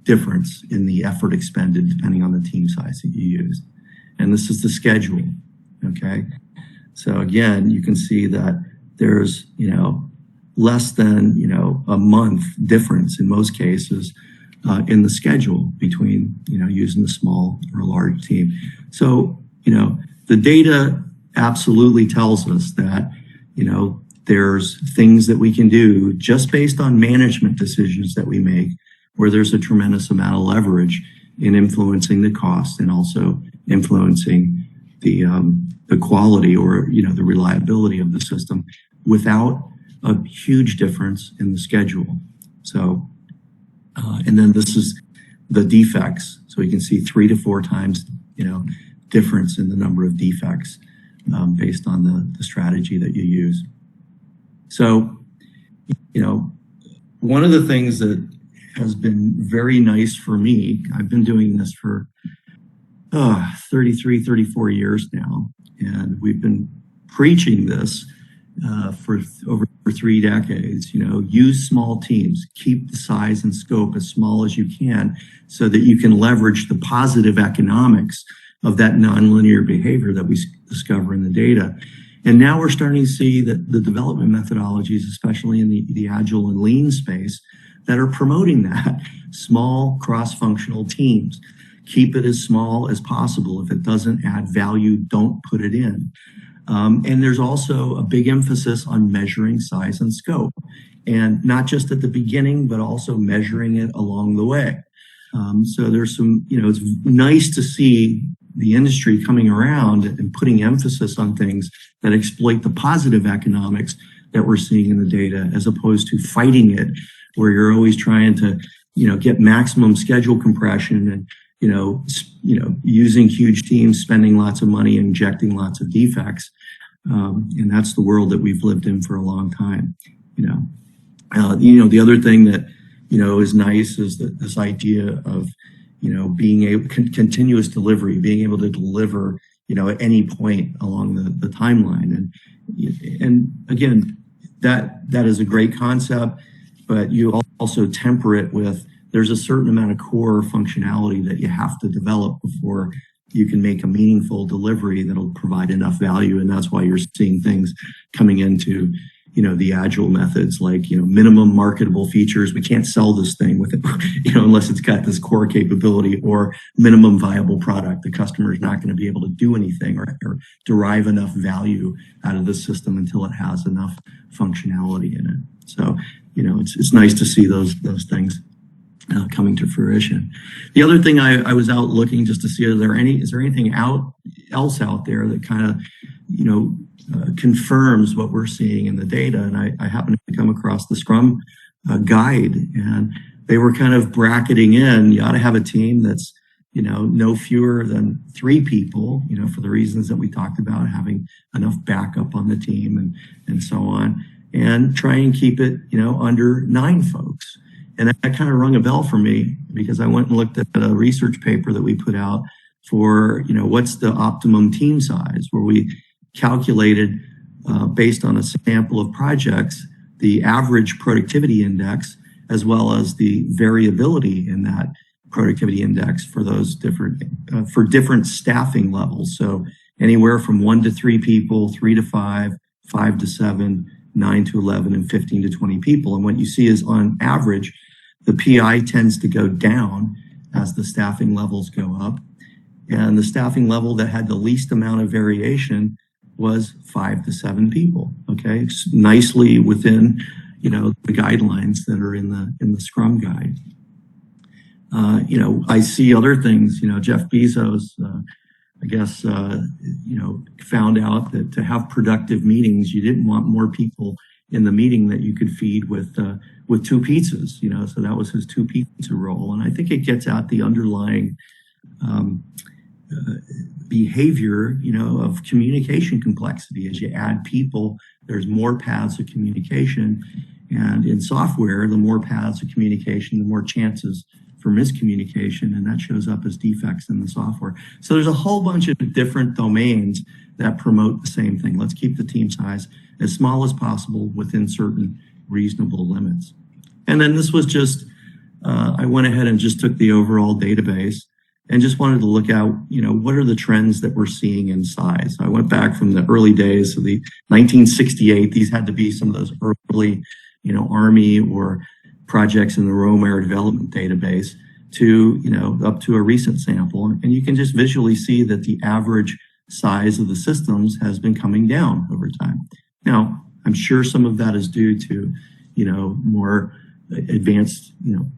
difference in the effort expended depending on the team size that you use. And this is the schedule. Okay. So again, you can see that there's, less than, a month difference in most cases in the schedule between, using a small or a large team. So, the data absolutely tells us that, there's things that we can do just based on management decisions that we make, where there's a tremendous amount of leverage in influencing the cost and also influencing the quality or, the reliability of the system without a huge difference in the schedule. So, and then this is the defects. So you can see 3 to 4 times, difference in the number of defects based on the strategy that you use. So, one of the things that has been very nice for me, I've been doing this for 33, 34 years now, and we've been preaching this for over 3 decades. Use small teams, keep the size and scope as small as you can so that you can leverage the positive economics of that nonlinear behavior that we discover in the data. And now we're starting to see that the development methodologies, especially in the agile and lean space, that are promoting that. Small cross-functional teams. Keep it as small as possible. If it doesn't add value, don't put it in. And there's also a big emphasis on measuring size and scope, and not just at the beginning, but also measuring it along the way. So there's some, it's nice to see the industry coming around and putting emphasis on things that exploit the positive economics that we're seeing in the data, as opposed to fighting it, where you're always trying to, get maximum schedule compression and, using huge teams, spending lots of money, injecting lots of defects. And that's the world that we've lived in for a long time. The other thing that, is nice is that this idea of, being able continuous delivery, being able to deliver, at any point along the timeline. And again, that is a great concept, but you also temper it with, there's a certain amount of core functionality that you have to develop before you can make a meaningful delivery that'll provide enough value. And that's why you're seeing things coming into, the agile methods, like, minimum marketable features. We can't sell this thing with it, unless it's got this core capability, or minimum viable product. The customer is not going to be able to do anything or derive enough value out of the system until it has enough functionality in it. So, it's nice to see those things. coming to fruition. The other thing I was out looking just to see, is there anything else out there that kind of, confirms what we're seeing in the data? And I happened to come across the Scrum guide, and they were kind of bracketing in, you ought to have a team that's, no fewer than 3 people, for the reasons that we talked about, having enough backup on the team and so on, and try and keep it, under 9 folks. And that kind of rung a bell for me, because I went and looked at a research paper that we put out for, what's the optimum team size, where we calculated based on a sample of projects, the average productivity index, as well as the variability in that productivity index for those different staffing levels. So anywhere from 1 to 3 people, 3 to 5, 5 to 7, 9 to 11, and 15 to 20 people. And what you see is, on average, the PI tends to go down as the staffing levels go up. And the staffing level that had the least amount of variation was 5 to 7 people. Okay, nicely within, the guidelines that are in the Scrum guide. I see other things. Jeff Bezos, I guess, found out that to have productive meetings, you didn't want more people in the meeting that you could feed with 2 pizzas. So that was his 2 pizza rule. And I think it gets at the underlying behavior, of communication complexity. As you add people, there's more paths of communication. And in software, the more paths of communication, the more chances for miscommunication, and that shows up as defects in the software. So there's a whole bunch of different domains that promote the same thing. Let's keep the team size as small as possible within certain reasonable limits. And then this was just, I went ahead and just took the overall database and just wanted to look at, what are the trends that we're seeing in size. I went back from the early days of the 1968. These had to be some of those early, Army or projects in the Romer development database to, up to a recent sample. And you can just visually see that the average size of the systems has been coming down over time. Now, I'm sure some of that is due to, more advanced,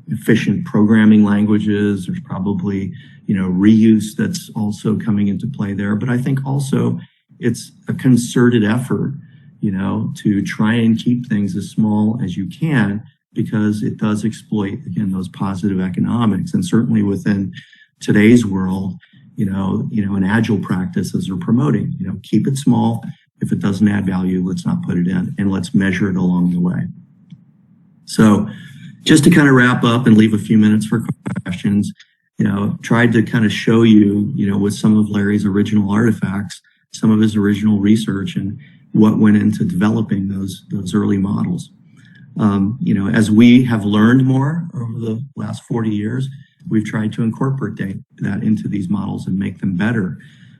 efficient programming languages. There's probably, reuse that's also coming into play there. But I think also it's a concerted effort, to try and keep things as small as you can, because it does exploit, again, those positive economics. And certainly within today's world, an agile practices are promoting, keep it small. If it doesn't add value, let's not put it in, and let's measure it along the way. So just to kind of wrap up and leave a few minutes for questions, tried to kind of show you, with some of Larry's original artifacts, some of his original research, and what went into developing those early models. As we have learned more over the last 40 years, we've tried to incorporate that into these models and make them better.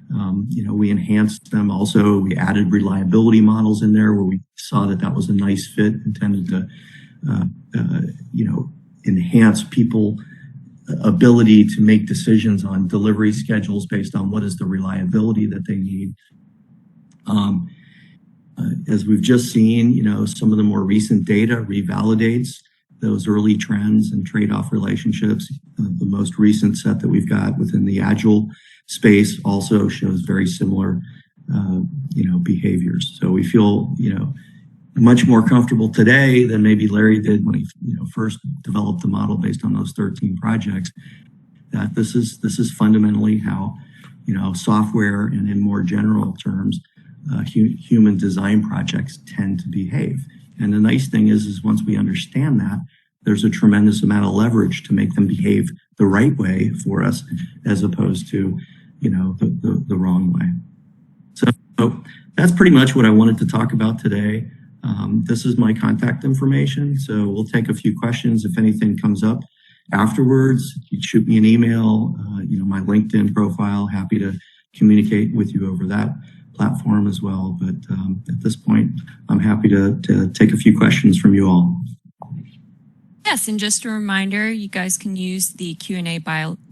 We enhanced them also. We added reliability models in there where we saw that was a nice fit, intended to, enhance people's ability to make decisions on delivery schedules based on what is the reliability that they need. As we've just seen, some of the more recent data revalidates those early trends and trade-off relationships. The most recent set that we've got within the agile space also shows very similar, behaviors. So we feel, much more comfortable today than maybe Larry did when he, first developed the model based on those 13 projects. That this is fundamentally how, software, and in more general terms, human design projects tend to behave. And the nice thing is once we understand that, there's a tremendous amount of leverage to make them behave the right way for us, as opposed to, the wrong way. So that's pretty much what I wanted to talk about today. This is my contact information, so we'll take a few questions. If anything comes up afterwards, you shoot me an email, my LinkedIn profile, happy to communicate with you over that platform as well. But at this point, I'm happy to take a few questions from you all. Yes, and just a reminder, you guys can use the Q&A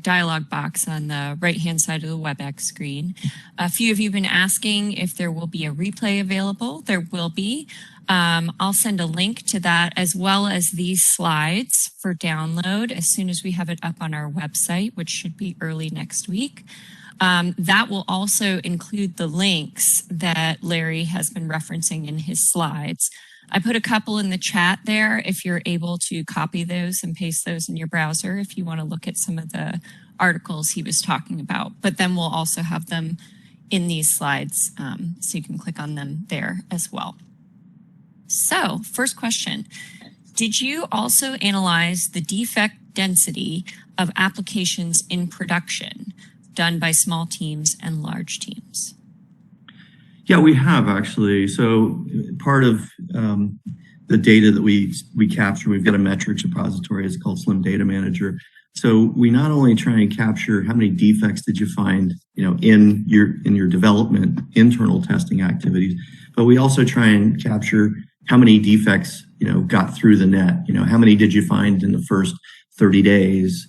dialog box on the right-hand side of the WebEx screen. A few of you have been asking if there will be a replay available. There will be. I'll send a link to that as well as these slides for download as soon as we have it up on our website, which should be early next week. That will also include the links that Larry has been referencing in his slides. I put a couple in the chat there if you're able to copy those and paste those in your browser if you want to look at some of the articles he was talking about. But then we'll also have them in these slides so you can click on them there as well. So first question, did you also analyze the defect density of applications in production done by small teams and large teams? Yeah, we have actually. So part of the data that we capture, we've got a metrics repository. It's called Slim Data Manager. So we not only try and capture how many defects did you find, in your development internal testing activities, but we also try and capture how many defects, got through the net. How many did you find in the first 30 days,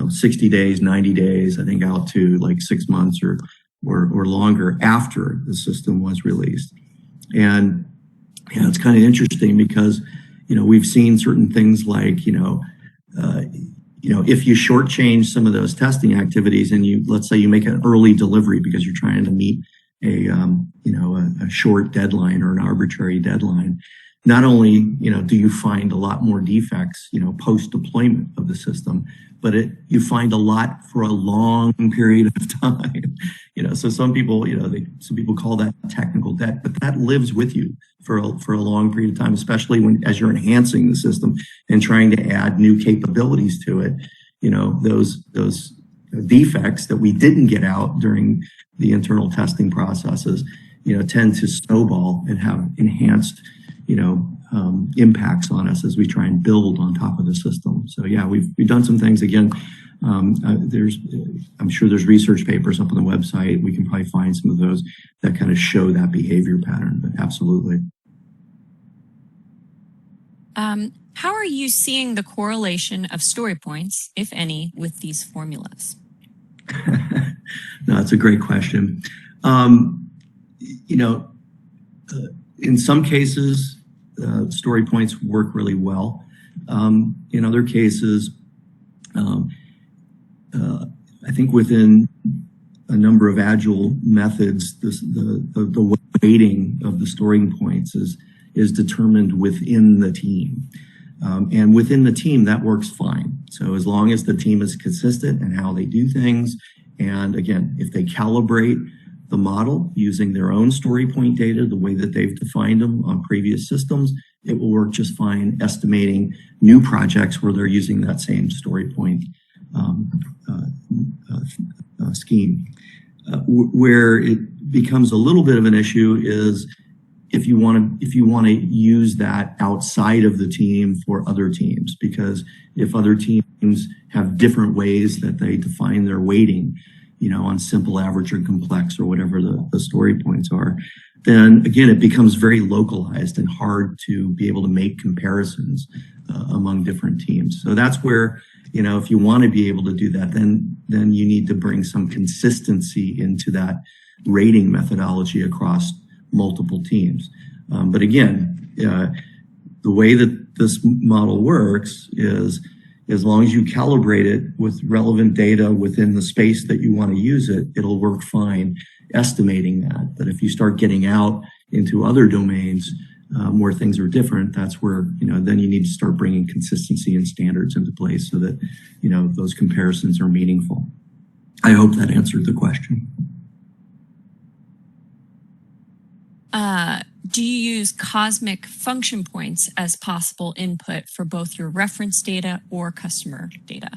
60 days, 90 days, I think out to like 6 months or longer after the system was released. And it's kind of interesting because, we've seen certain things like, if you shortchange some of those testing activities and let's say you make an early delivery because you're trying to meet a short deadline or an arbitrary deadline, not only, do you find a lot more defects, post deployment of the system, but you find a lot for a long period of time. So some people, some people call that technical debt, but that lives with you for a long period of time, especially as you're enhancing the system and trying to add new capabilities to it. Those defects that we didn't get out during the internal testing processes, tend to snowball and have enhanced, impacts on us as we try and build on top of the system. So yeah, we've done some things. Again, I'm sure there's research papers up on the website. We can probably find some of those that kind of show that behavior pattern, but absolutely. How are you seeing the correlation of story points, if any, with these formulas? No, it's a great question. In some cases, story points work really well. In other cases, I think within a number of agile methods, the weighting of the story points is determined within the team. And within the team, that works fine. So as long as the team is consistent in how they do things, and again, if they calibrate the model using their own story point data, the way that they've defined them on previous systems, it will work just fine estimating new projects where they're using that same story point scheme. Where it becomes a little bit of an issue is if you want to use that outside of the team for other teams, because if other teams have different ways that they define their weighting, on simple, average, or complex, or whatever the story points are, then again, it becomes very localized and hard to be able to make comparisons among different teams. So that's where, if you want to be able to do that, then you need to bring some consistency into that rating methodology across multiple teams. But again, the way that this model works is as long as you calibrate it with relevant data within the space that you want to use it, it'll work fine estimating that. But if you start getting out into other domains where things are different, that's where, then you need to start bringing consistency and standards into place so that, those comparisons are meaningful. I hope that answered the question. Do you use cosmic function points as possible input for both your reference data or customer data?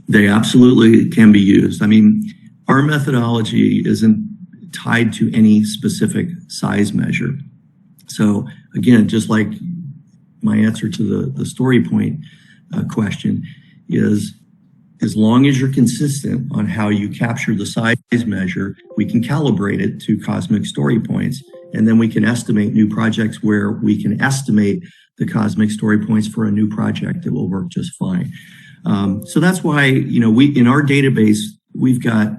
They absolutely can be used. I mean, our methodology isn't tied to any specific size measure. So again, just like my answer to the story point question is, as long as you're consistent on how you capture the size measure, we can calibrate it to cosmic story points. And then we can estimate new projects where we can estimate the cosmic story points for a new project. It will work just fine. So that's why, we in our database, we've got,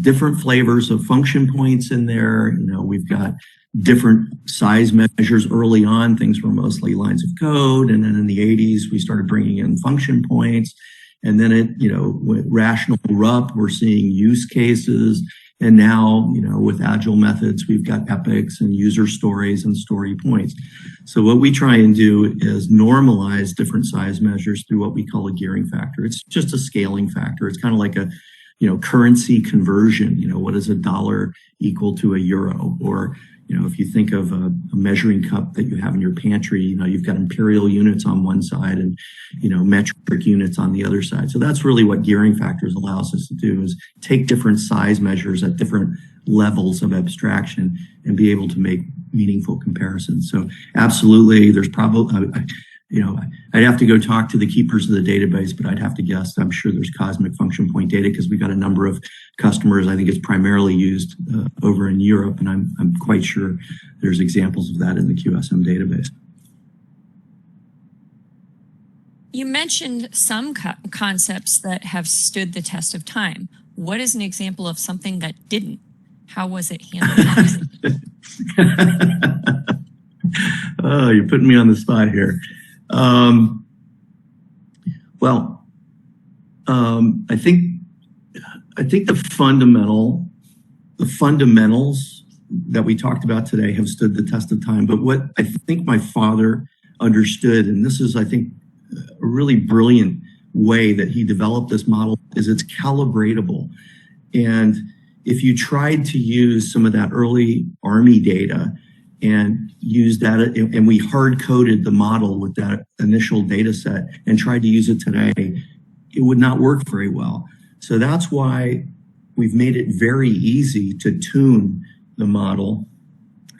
different flavors of function points in there. We've got different size measures early on. Things were mostly lines of code. And then in the 80s, we started bringing in function points. And then with rational RUP, we're seeing use cases. And now, with agile methods, we've got epics and user stories and story points. So what we try and do is normalize different size measures through what we call a gearing factor. It's just a scaling factor. It's kind of like a, currency conversion. What is a dollar equal to a euro? Or, if you think of a measuring cup that you have in your pantry, you've got imperial units on one side and, metric units on the other side. So that's really what gearing factors allows us to do, is take different size measures at different levels of abstraction and be able to make meaningful comparisons. So absolutely, there's probably, I'd have to go talk to the keepers of the database, but I'd have to guess, I'm sure there's cosmic function point data because we've got a number of customers. I think it's primarily used over in Europe, and I'm quite sure there's examples of that in the QSM database. You mentioned some concepts that have stood the test of time. What is an example of something that didn't? How was it handled? Oh, you're putting me on the spot here. I think the fundamentals that we talked about today have stood the test of time. But what I think my father understood, and this is, I think, a really brilliant way that he developed this model, is it's calibratable. And if you tried to use some of that early Army data and use that, and we hard-coded the model with that initial data set and tried to use it today, it would not work very well. So that's why we've made it very easy to tune the model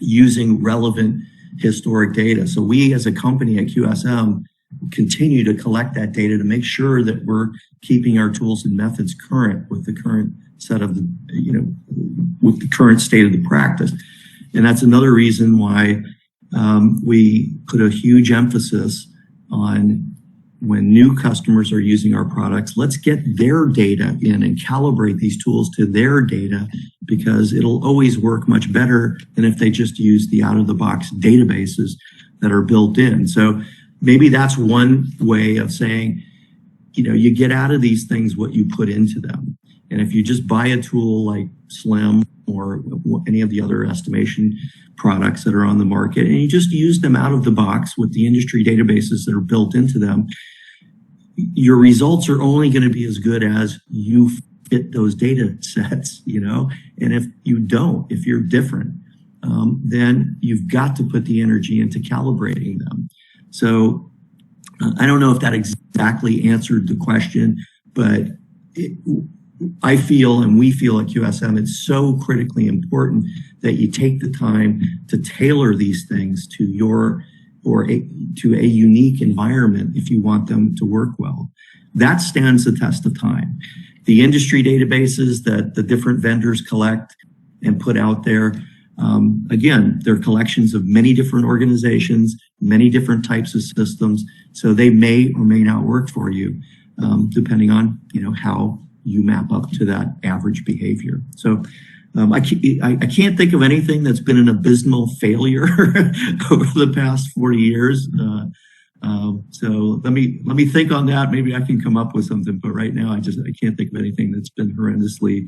using relevant historic data. So we as a company at QSM continue to collect that data to make sure that we're keeping our tools and methods current with the current set of with the current state of the practice. And that's another reason why we put a huge emphasis on, when new customers are using our products, let's get their data in and calibrate these tools to their data, because it'll always work much better than if they just use the out-of-the-box databases that are built in. So maybe that's one way of saying, you get out of these things what you put into them. And if you just buy a tool like Slim or any of the other estimation products that are on the market, and you just use them out of the box with the industry databases that are built into them, your results are only going to be as good as you fit those data sets, And if you don't, if you're different, then you've got to put the energy into calibrating them. So I don't know if that exactly answered the question, but I feel, and we feel at QSM, it's so critically important that you take the time to tailor these things to to a unique environment if you want them to work well. That stands the test of time. The industry databases that the different vendors collect and put out there, again, they're collections of many different organizations, many different types of systems, so they may or may not work for you, depending on how you map up to that average behavior. So I can't think of anything that's been an abysmal failure over the past 40 years. So let me think on that. Maybe I can come up with something, but right now I can't think of anything that's been horrendously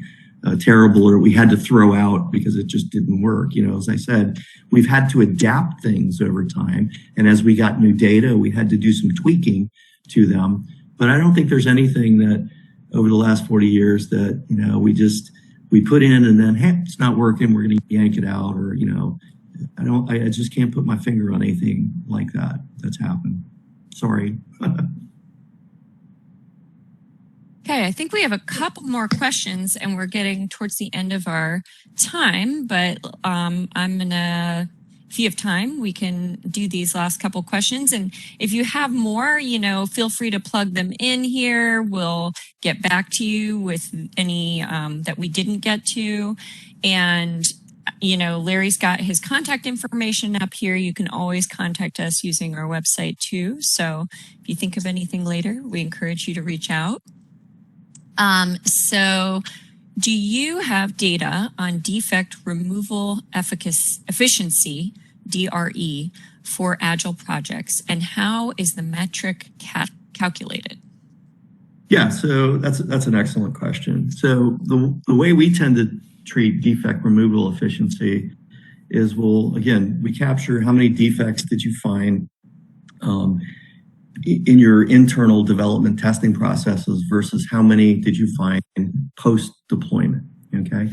terrible or we had to throw out because it just didn't work. As I said, we've had to adapt things over time, and as we got new data, we had to do some tweaking to them. But I don't think there's anything that over the last 40 years that we put in and then, hey, it's not working, we're going to yank it out, or I just can't put my finger on anything like that that's happened. Sorry. Okay, I think we have a couple more questions and we're getting towards the end of our time, but I'm gonna, if you have time, we can do these last couple questions. And if you have more, feel free to plug them in here. We'll get back to you with any that we didn't get to. And Larry's got his contact information up here. You can always contact us using our website too. So if you think of anything later, we encourage you to reach out. So do you have data on defect removal efficiency, DRE, for agile projects, and how is the metric calculated? Yeah, so that's an excellent question. So the way we tend to treat defect removal efficiency is we capture how many defects did you find in your internal development testing processes versus how many did you find post-deployment, okay?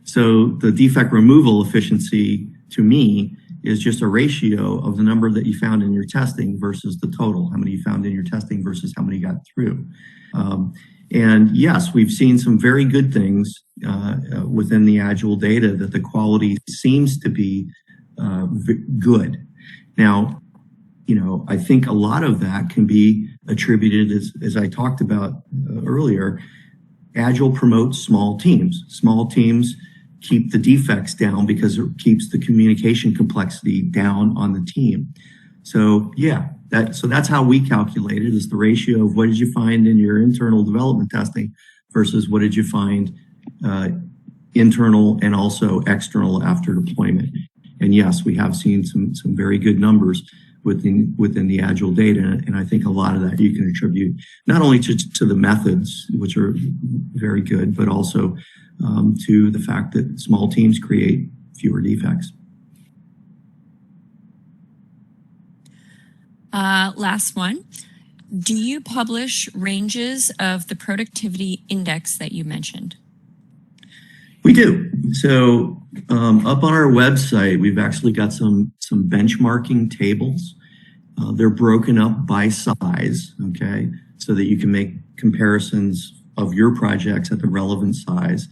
So the defect removal efficiency, to me, is just a ratio of the number that you found in your testing versus the total, how many you found in your testing versus how many got through. And yes, we've seen some very good things within the Agile data that the quality seems to be good. Now, I think a lot of that can be attributed, as I talked about earlier. Agile promotes small teams. Small teams keep the defects down because it keeps the communication complexity down on the team. So yeah, that's how we calculate it, is the ratio of what did you find in your internal development testing versus what did you find internal and also external after deployment. And yes, we have seen some very good numbers within the Agile data, and I think a lot of that you can attribute not only to the methods, which are very good, but also to the fact that small teams create fewer defects. Last one. Do you publish ranges of the productivity index that you mentioned? We do. So up on our website, we've actually got some benchmarking tables. They're broken up by size, okay, so that you can make comparisons of your projects at the relevant size.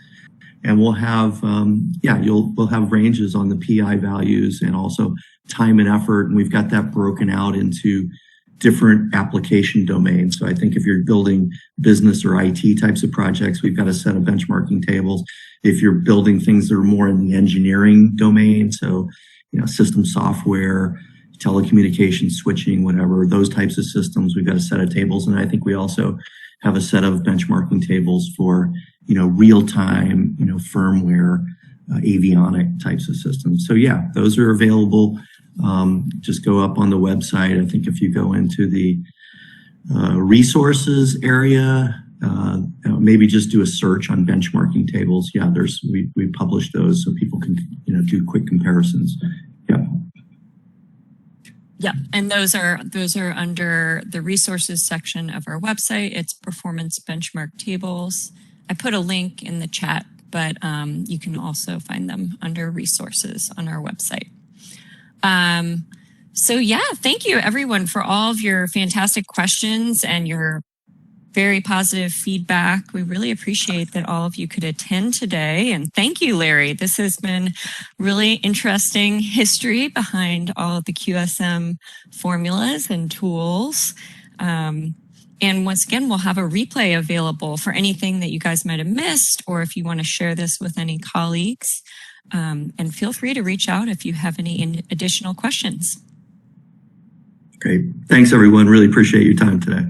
And we'll have, we'll have ranges on the PI values and also time and effort. And we've got that broken out into different application domains. So I think if you're building business or IT types of projects, we've got a set of benchmarking tables. If you're building things that are more in the engineering domain, so, system software, telecommunications, switching, whatever, those types of systems, we've got a set of tables. And I think we also have a set of benchmarking tables for, real-time, firmware, avionic types of systems. So yeah, those are available. Just go up on the website. I think if you go into the resources area, maybe just do a search on benchmarking tables. Yeah, we publish those so people can, do quick comparisons. Yeah. Yeah, and those are under the resources section of our website. It's performance benchmark tables. I put a link in the chat, but you can also find them under resources on our website. So yeah, thank you everyone for all of your fantastic questions and your very positive feedback. We really appreciate that all of you could attend today. And thank you, Larry. This has been really interesting history behind all of the QSM formulas and tools. And once again, we'll have a replay available for anything that you guys might have missed, or if you want to share this with any colleagues. And feel free to reach out if you have any additional questions. Great. Thanks, everyone. Really appreciate your time today.